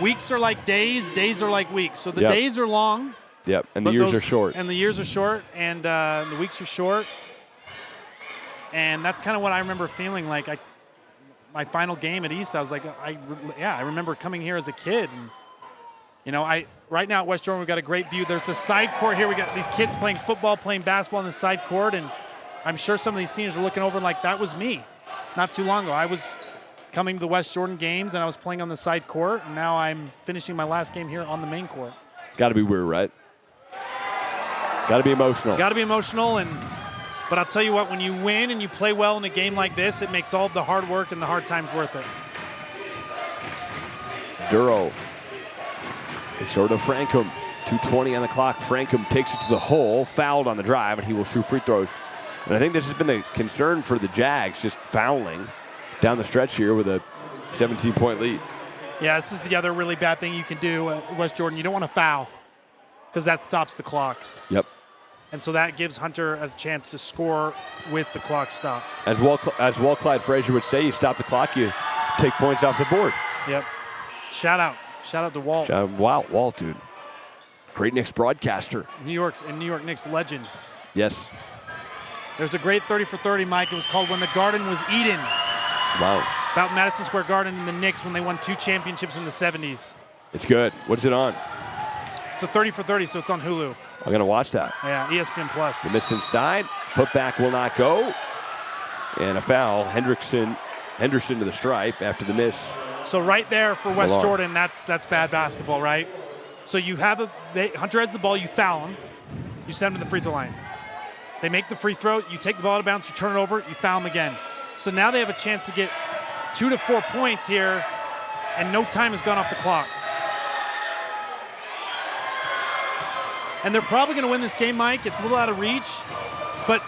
weeks are like days, days are like weeks. So the days are long. Yep, and the years are short. And the years are short, and the weeks are short. And that's kind of what I remember feeling like. My final game at East, I was like, I remember coming here as a kid. And, you know, right now at West Jordan, we've got a great view. There's a side court here. We got these kids playing football, playing basketball on the side court, and I'm sure some of these seniors are looking over like that was me not too long ago. I was coming to the West Jordan games, and I was playing on the side court, and now I'm finishing my last game here on the main court. Got to be weird, right? Got to be emotional. Got to be emotional, but I'll tell you what, when you win and you play well in a game like this, it makes all of the hard work and the hard times worth it. Duro. It's sort of Frankham. 2:20 on the clock. Frankham takes it to the hole, fouled on the drive, and he will shoot free throws. And I think this has been the concern for the Jags, just fouling down the stretch here with a 17-point lead. Yeah, this is the other really bad thing you can do at West Jordan. You don't want to foul because that stops the clock. Yep. And so that gives Hunter a chance to score with the clock stopped. As Clyde Frazier would say, you stop the clock, you take points off the board. Yep. Shout out to Walt. Wow, Walt, dude. Great Knicks broadcaster. New York Knicks legend. Yes. There's a great 30 for 30, Mike. It was called When the Garden Was Eden. Wow. About Madison Square Garden and the Knicks when they won 2 championships in the 70s. It's good. What's it on? It's a 30 for 30, so it's on Hulu. I'm going to watch that. Yeah, ESPN Plus. The miss inside. Putback will not go. And a foul. Henderson to the stripe after the miss. So right there for West Jordan, that's bad basketball, right? So you have Hunter has the ball, you foul him, you send him to the free throw line. They make the free throw, you take the ball out of bounds, you turn it over, you foul him again. So now they have a chance to get 2 to 4 points here, and no time has gone off the clock. And they're probably going to win this game, Mike. It's a little out of reach, but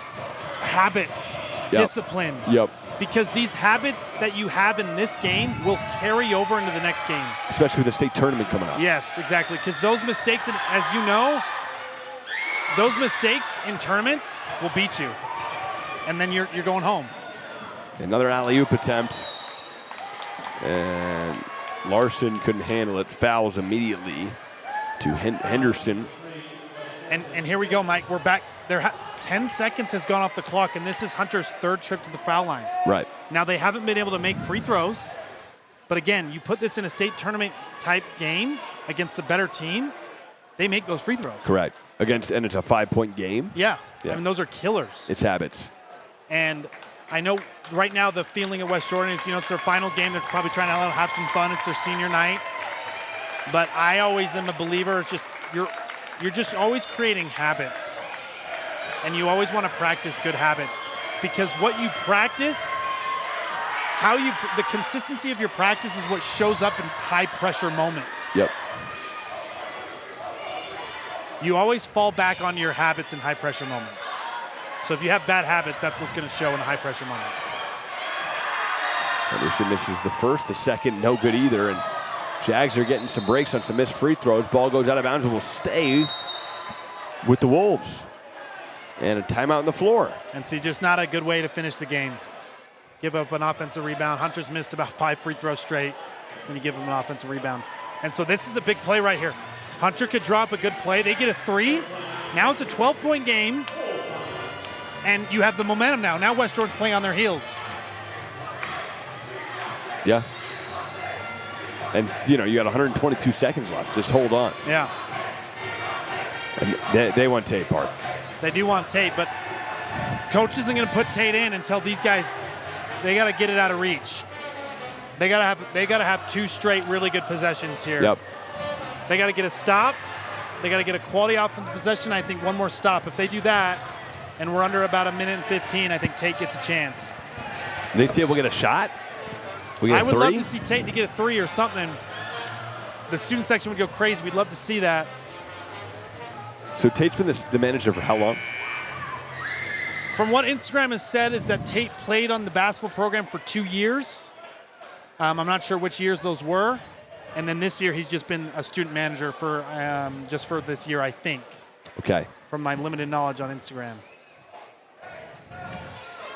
habits, discipline. Yep. Because these habits that you have in this game will carry over into the next game. Especially with the state tournament coming up. Yes, exactly. Because those mistakes, as you know, those mistakes in tournaments will beat you. And then you're going home. Another alley-oop attempt. And Larson couldn't handle it. Fouls immediately to Henderson. And here we go, Mike. We're back. 10 seconds has gone off the clock, and this is Hunter's 3rd trip to the foul line. Right. Now, they haven't been able to make free throws. But again, you put this in a state tournament type game against a better team, they make those free throws. Correct. And it's a 5-point game. Yeah. I mean, those are killers. It's habits. And I know right now the feeling at West Jordan is, it's their final game. They're probably trying to have some fun. It's their senior night. But I always am a believer. It's just you're just always creating habits. And you always want to practice good habits. Because what you practice, the consistency of your practice is what shows up in high pressure moments. Yep. You always fall back on your habits in high pressure moments. So if you have bad habits, that's what's going to show in a high pressure moment. Henderson misses the first, the second, no good either. And Jags are getting some breaks on some missed free throws. Ball goes out of bounds and will stay with the Wolves. And a timeout on the floor. And see, just not a good way to finish the game. Give up an offensive rebound. Hunter's missed about 5 free throws straight. Then you give him an offensive rebound. And so this is a big play right here. Hunter could drop a good play. They get a 3. Now it's a 12-point game. And you have the momentum now. Now West Jordan's playing on their heels. Yeah. And, you got 122 seconds left. Just hold on. Yeah. And they want Tate, Park. They do want Tate, but coach isn't going to put Tate in until these guys, they got to get it out of reach. They got to have 2 straight really good possessions here. Yep. They got to get a stop. They got to get a quality offensive possession. I think one more stop. If they do that, and we're under about 1:15, I think Tate gets a chance. Think Tate will get a shot? I would love to see Tate to get a 3 or something. The student section would go crazy. We'd love to see that. So Tate's been the manager for how long? From what Instagram has said is that Tate played on the basketball program for 2 years. I'm not sure which years those were. And then this year he's just been a student manager for just for this year, I think. Okay. From my limited knowledge on Instagram.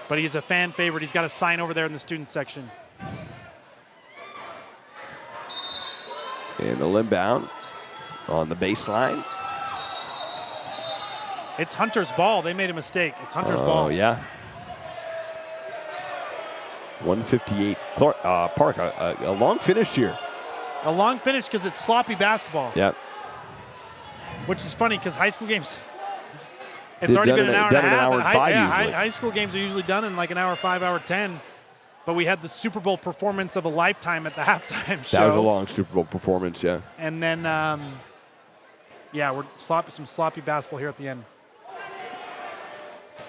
But he's a fan favorite. He's got a sign over there in the student section. And the inbound on the baseline. It's Hunter's ball. They made a mistake. It's Hunter's ball. Oh, yeah. 158. Park, a long finish here. A long finish because it's sloppy basketball. Yep. Which is funny because high school games, it's They've already done been an hour and a done half. an hour and 5 usually. High school games are usually done in like an hour 5, hour 10. But we had the Super Bowl performance of a lifetime at the halftime show. That was a long Super Bowl performance, yeah. And then, we're some sloppy basketball here at the end.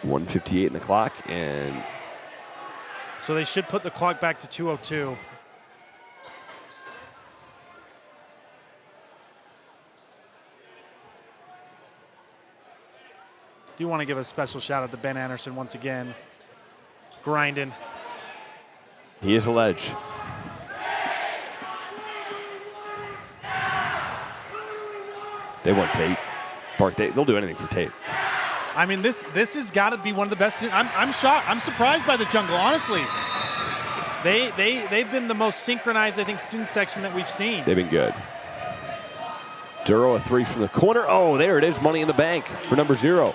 158 in the clock, and so they should put the clock back to 2:02. Do want to give a special shout out to Ben Anderson once again, grinding. he is a ledge. They want Tate. Park, they'll do anything for Tate. I mean, this has got to be one of the best. I'm shocked. I'm surprised by the Jungle, honestly. They've been the most synchronized, I think, student section that we've seen. They've been good. Duro, a 3 from the corner. Oh, there it is, money in the bank for number 0.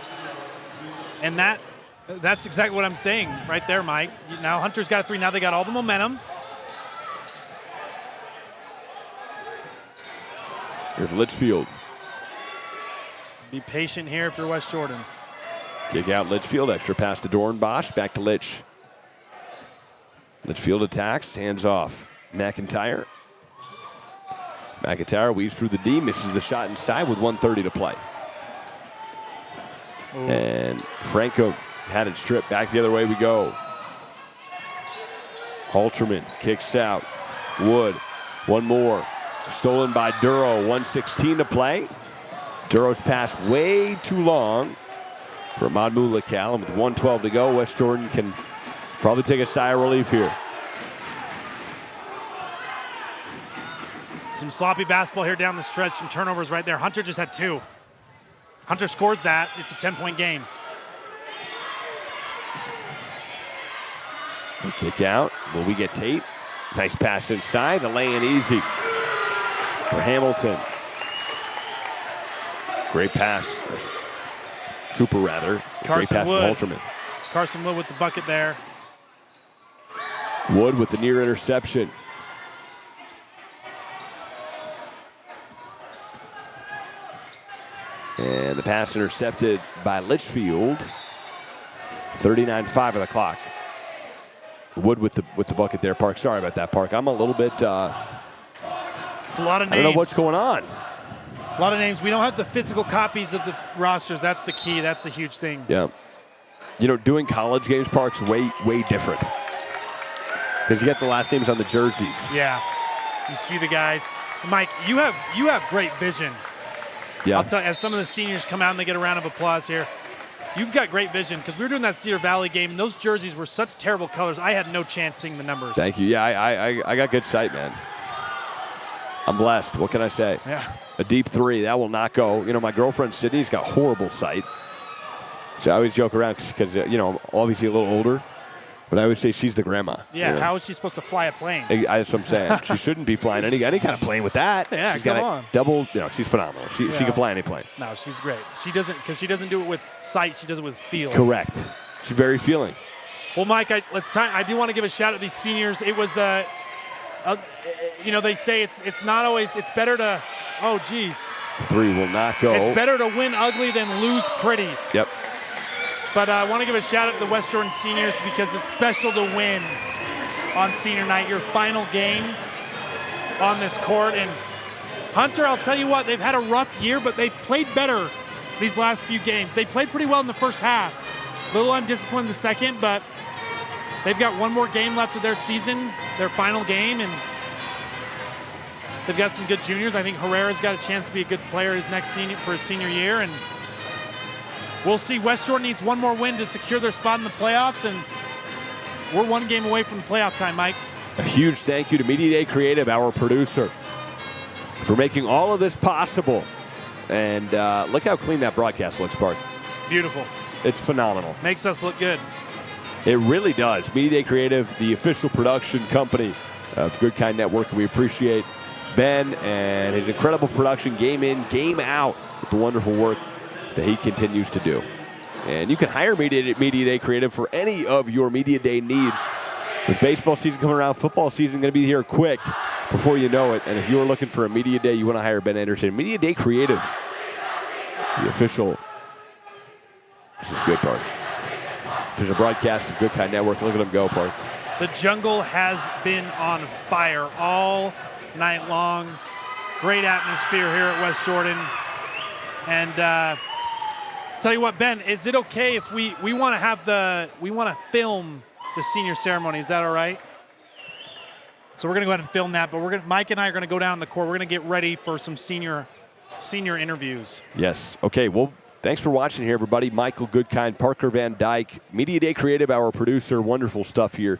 And that's exactly what I'm saying right there, Mike. Now Hunter's got a 3. Now they got all the momentum. Here's Litchfield. Be patient here if you're West Jordan. Kick out Litchfield. Extra pass to Dornbosch. Back to Litch. Litchfield attacks. Hands off. McIntyre. McIntyre weaves through the D. Misses the shot inside with 1:30 to play. Ooh. And Franco had it stripped. Back the other way we go. Halterman kicks out. Wood. One more. Stolen by Duro. 1:16 to play. Duro's pass way too long for Mahmoud Lacal. With 1:12 to go, West Jordan can probably take a sigh of relief here. Some sloppy basketball here down the stretch. Some turnovers right there. Hunter just had 2. Hunter scores that. It's a 10-point game. The kick out. Will we get Tate? Nice pass inside. The lay-in easy for Hamilton. Great pass. Cooper, rather. Great pass Wood. to Halterman. Carson Wood with the bucket there. Wood with the near interception. And the pass intercepted by Litchfield. 39-5 of the clock. Wood with the bucket there, Park. Sorry about that, Park. I'm a little bit. It's a lot of names. I don't know what's going on. A lot of names. We don't have the physical copies of the rosters. That's the key. That's a huge thing. Yeah. Doing college games, Park's way different. Because you got the last names on the jerseys. Yeah. You see the guys. Mike, you have great vision. Yeah. I'll tell you, as some of the seniors come out and they get a round of applause here, you've got great vision because we were doing that Cedar Valley game and those jerseys were such terrible colors. I had no chance seeing the numbers. Thank you. Yeah, I got good sight, man. I'm blessed. What can I say? Yeah. A deep 3, that will not go. My girlfriend Sydney's got horrible sight. So I always joke around because, I'm obviously a little older, but I always say she's the grandma. Yeah, how is she supposed to fly a plane? That's what I'm saying. She shouldn't be flying any kind of plane with that. Yeah, she's come got on. Double, she's phenomenal. She can fly any plane. No, she's great. She doesn't do it with sight. She does it with feel. Correct. She's very feeling. Well, Mike, I do want to give a shout out to these seniors. It was you know, they say it's not always, it's better to, oh, geez. 3 will not go. It's better to win ugly than lose pretty. Yep. But I want to give a shout out to the West Jordan seniors because it's special to win on senior night, your final game on this court. And Hunter, I'll tell you what, they've had a rough year, but they've played better these last few games. They played pretty well in the first half. A little undisciplined the second, but they've got one more game left of their season, their final game, and they've got some good juniors. I think Herrera's got a chance to be a good player for his senior year, and we'll see. West Jordan needs one more win to secure their spot in the playoffs, and we're one game away from playoff time, Mike. A huge thank you to Media Day Creative, our producer, for making all of this possible. And look how clean that broadcast looks, Park. Beautiful. It's phenomenal. Makes us look good. It really does. Media Day Creative, the official production company of Good Kind Network. And we appreciate Ben and his incredible production game in, game out with the wonderful work that he continues to do. And you can hire Media Day Creative for any of your Media Day needs. With baseball season coming around, football season going to be here quick before you know it. And if you're looking for a Media Day, you want to hire Ben Anderson. Media Day Creative, the official. This is good, Park. Official broadcast of Good Kind Network. Look at them go, Park. The jungle has been on fire all night long. Great atmosphere here at West Jordan. And tell you what, Ben, is it okay if we want to film the senior ceremony? Is that all right? So we're going to go ahead and film that, but Mike and I are going to go down the court. We're going to get ready for some senior interviews. Yes. Okay. Well, thanks for watching here, everybody. Michael Goodkind, Parker Van Dyke, Media Day Creative, our producer. Wonderful stuff here.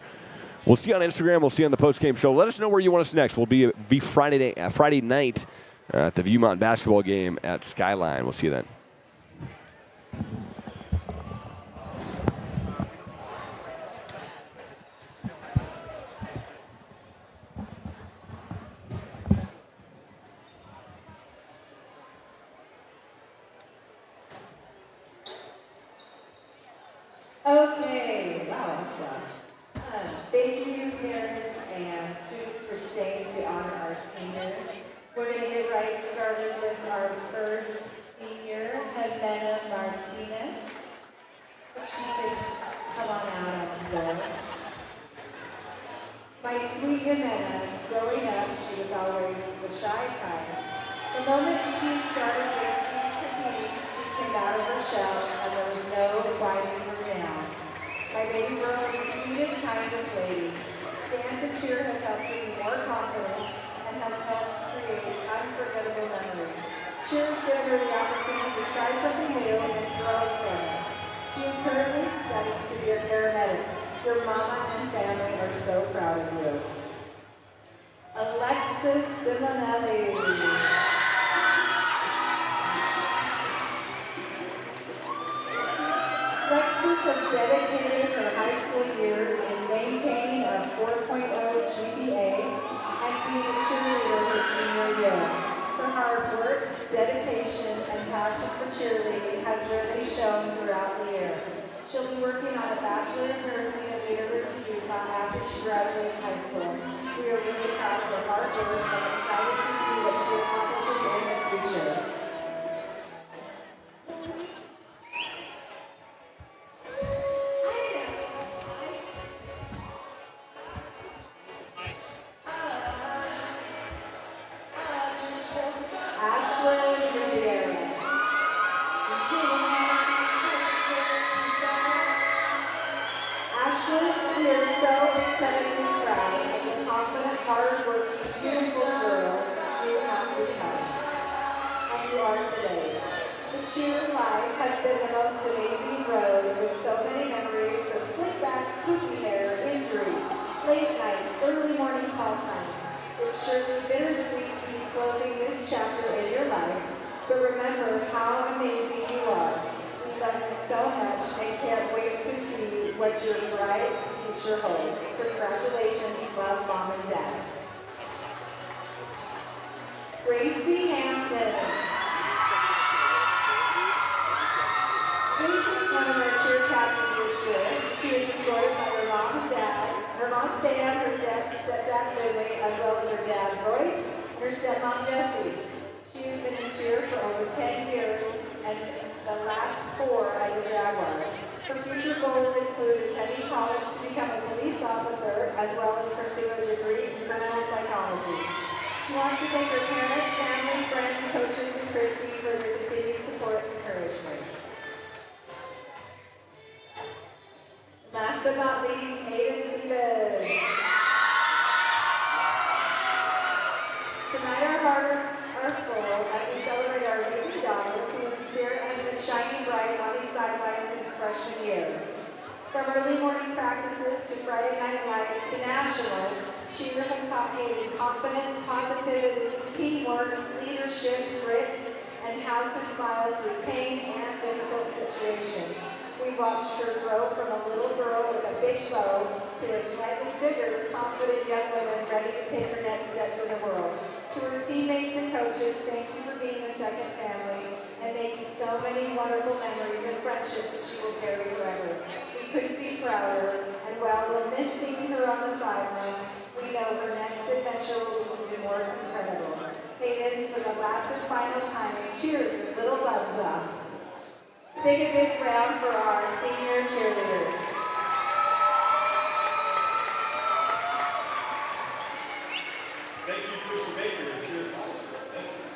We'll see you on Instagram. We'll see you on the post-game show. Let us know where you want us next. We'll be Friday night at the Viewmont basketball game at Skyline. We'll see you then. Okay, wow, that's loud. Thank you, parents and students, for staying to honor our seniors. We're going to get right started with our first senior, Jimena Martinez. She could come on out on the floor. My sweet Jimena, growing up, she was always the shy kind. The moment she started dancing and competing, she came out of her shell, and there was no quieting her down. My baby girl is the sweetest, kindest lady. Dance and cheer have helped her be more confident and has helped create unforgettable memories. Cheer has given her the opportunity to try something new and grow from it. She is currently studying to be a paramedic. Your mama and family are so proud of you. Alexis Simonelli. Alexis has dedicated her high school years in maintaining a 4.0 GPA and being a cheerleader her senior year. Her hard work, dedication, and passion for cheerleading has really shown throughout the year. She'll be working on a Bachelor of Nursing at the University of Utah after she graduates high school. We are really proud of her hard work and excited to see what she accomplishes in the future. Cheer life has been the most amazing road with so many memories from slickbacks, poofy hair, injuries, late nights, early morning call times. It's surely bittersweet to be closing this chapter in your life, but remember how amazing you are. We love you so much and can't wait to see what your bright future holds. Congratulations, love, Mom and Dad. Gracie Hampton. Gracie is one of our cheer captains this year. She is escorted by her mom, Sam, her dad, stepdad Lily, as well as her dad Royce and her stepmom Jessie. She has been in cheer for over 10 years and the last 4 as a Jaguar. Her future goals include attending college to become a police officer, as well as pursue a degree in criminal psychology. She wants to thank her parents, family, friends, coaches, and Christy for their continued support and encouragement. Last but not least, Hayden Stevens. Tonight our hearts are full as we celebrate our amazing daughter, whose spirit has been shining bright on these sidelines since freshman year. From early morning practices to Friday night lights to nationals, Sheila has taught Hayden confidence, positivity, teamwork, leadership, grit, and how to smile through pain and difficult situations. We watched her grow from a little girl with a big bow to a slightly bigger, confident young woman ready to take her next steps in the world. To her teammates and coaches, thank you for being a second family and making so many wonderful memories and friendships that she will carry forever. We couldn't be prouder, and while we'll miss seeing her on the sidelines, we know her next adventure will be even more incredible. Hayden, for the last and final time, cheer your little bugs up. Take a big round for our senior cheerleaders. Thank you, Christy Baker, and cheer. Thank you.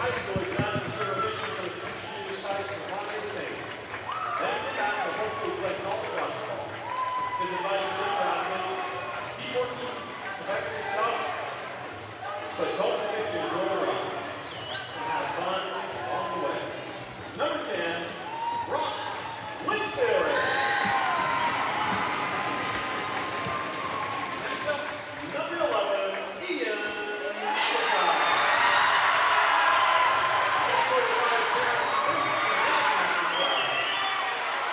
High School, he has the serve mission for the Trenton Junior High School Pontiac Saints. Then come back to hopefully play college basketball. His advice to the athletes, keep working, protect yourself, but don't forget to enjoy the run and have fun along the way. Number 10, Brock Winsberry. Next up, number 11, Ian McIntyre. This story lies parents Chris and Matt McIntyre.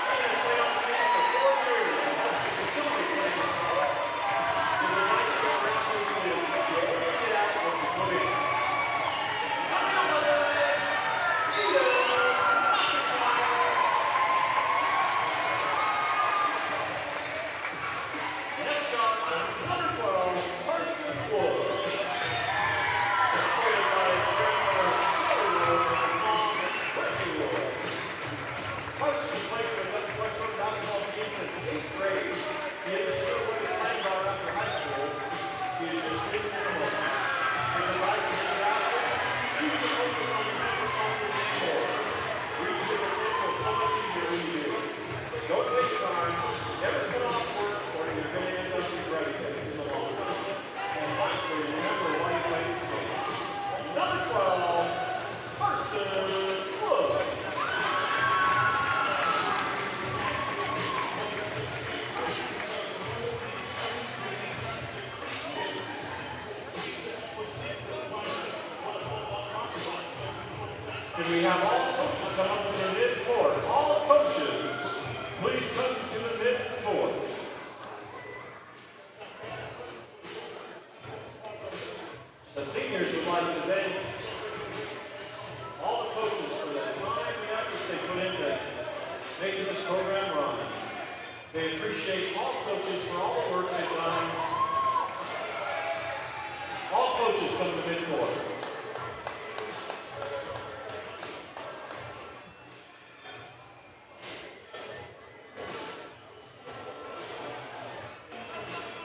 Ian has played on the team for 4 years and helps the facility play in college. His advice to other athletes is, you only get out what you put in. Number 11, Ian McIntyre. Next up, number 12, Carson Wood. Escorted by his grandmother, Shelley Wood, and his mom, Brittany Wood. Carson has played for the Western basketball team since 8th grade. He isn't sure what his plans are after high school. He is just doing minimal. His advice to the athletes, choose to focus on your mental focus and more. Reach your potential so much easier when you do. Don't waste time. Never put off work or you're going to end up regretting it in the long run. And lastly, remember why you play this game. Number 12, Carson Wood. Can we have all coaches come up to the mid-court? All coaches, please come to the mid-court. The seniors would like to thank all the coaches for the time and efforts they put into making this program run. They appreciate all coaches for all the work they've done. All coaches come to the mid-court.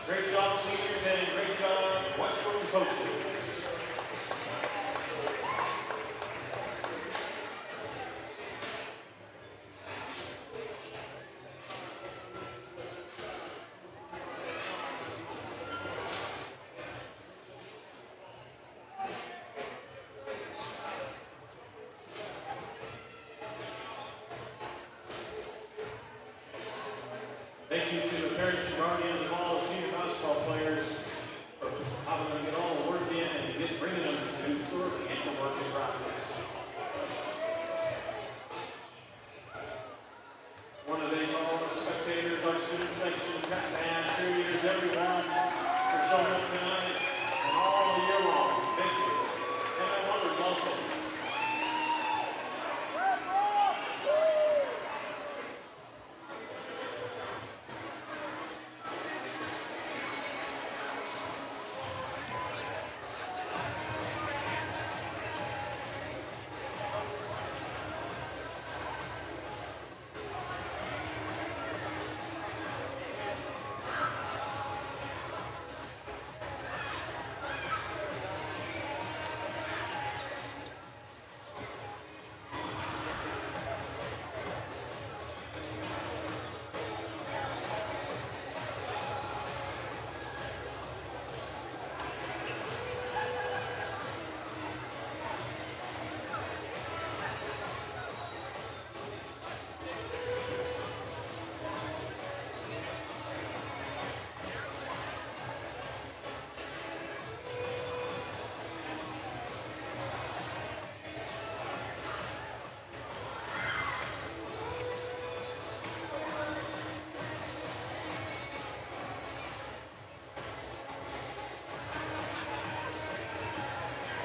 Great job, seniors, and great job, West Jordan coaches.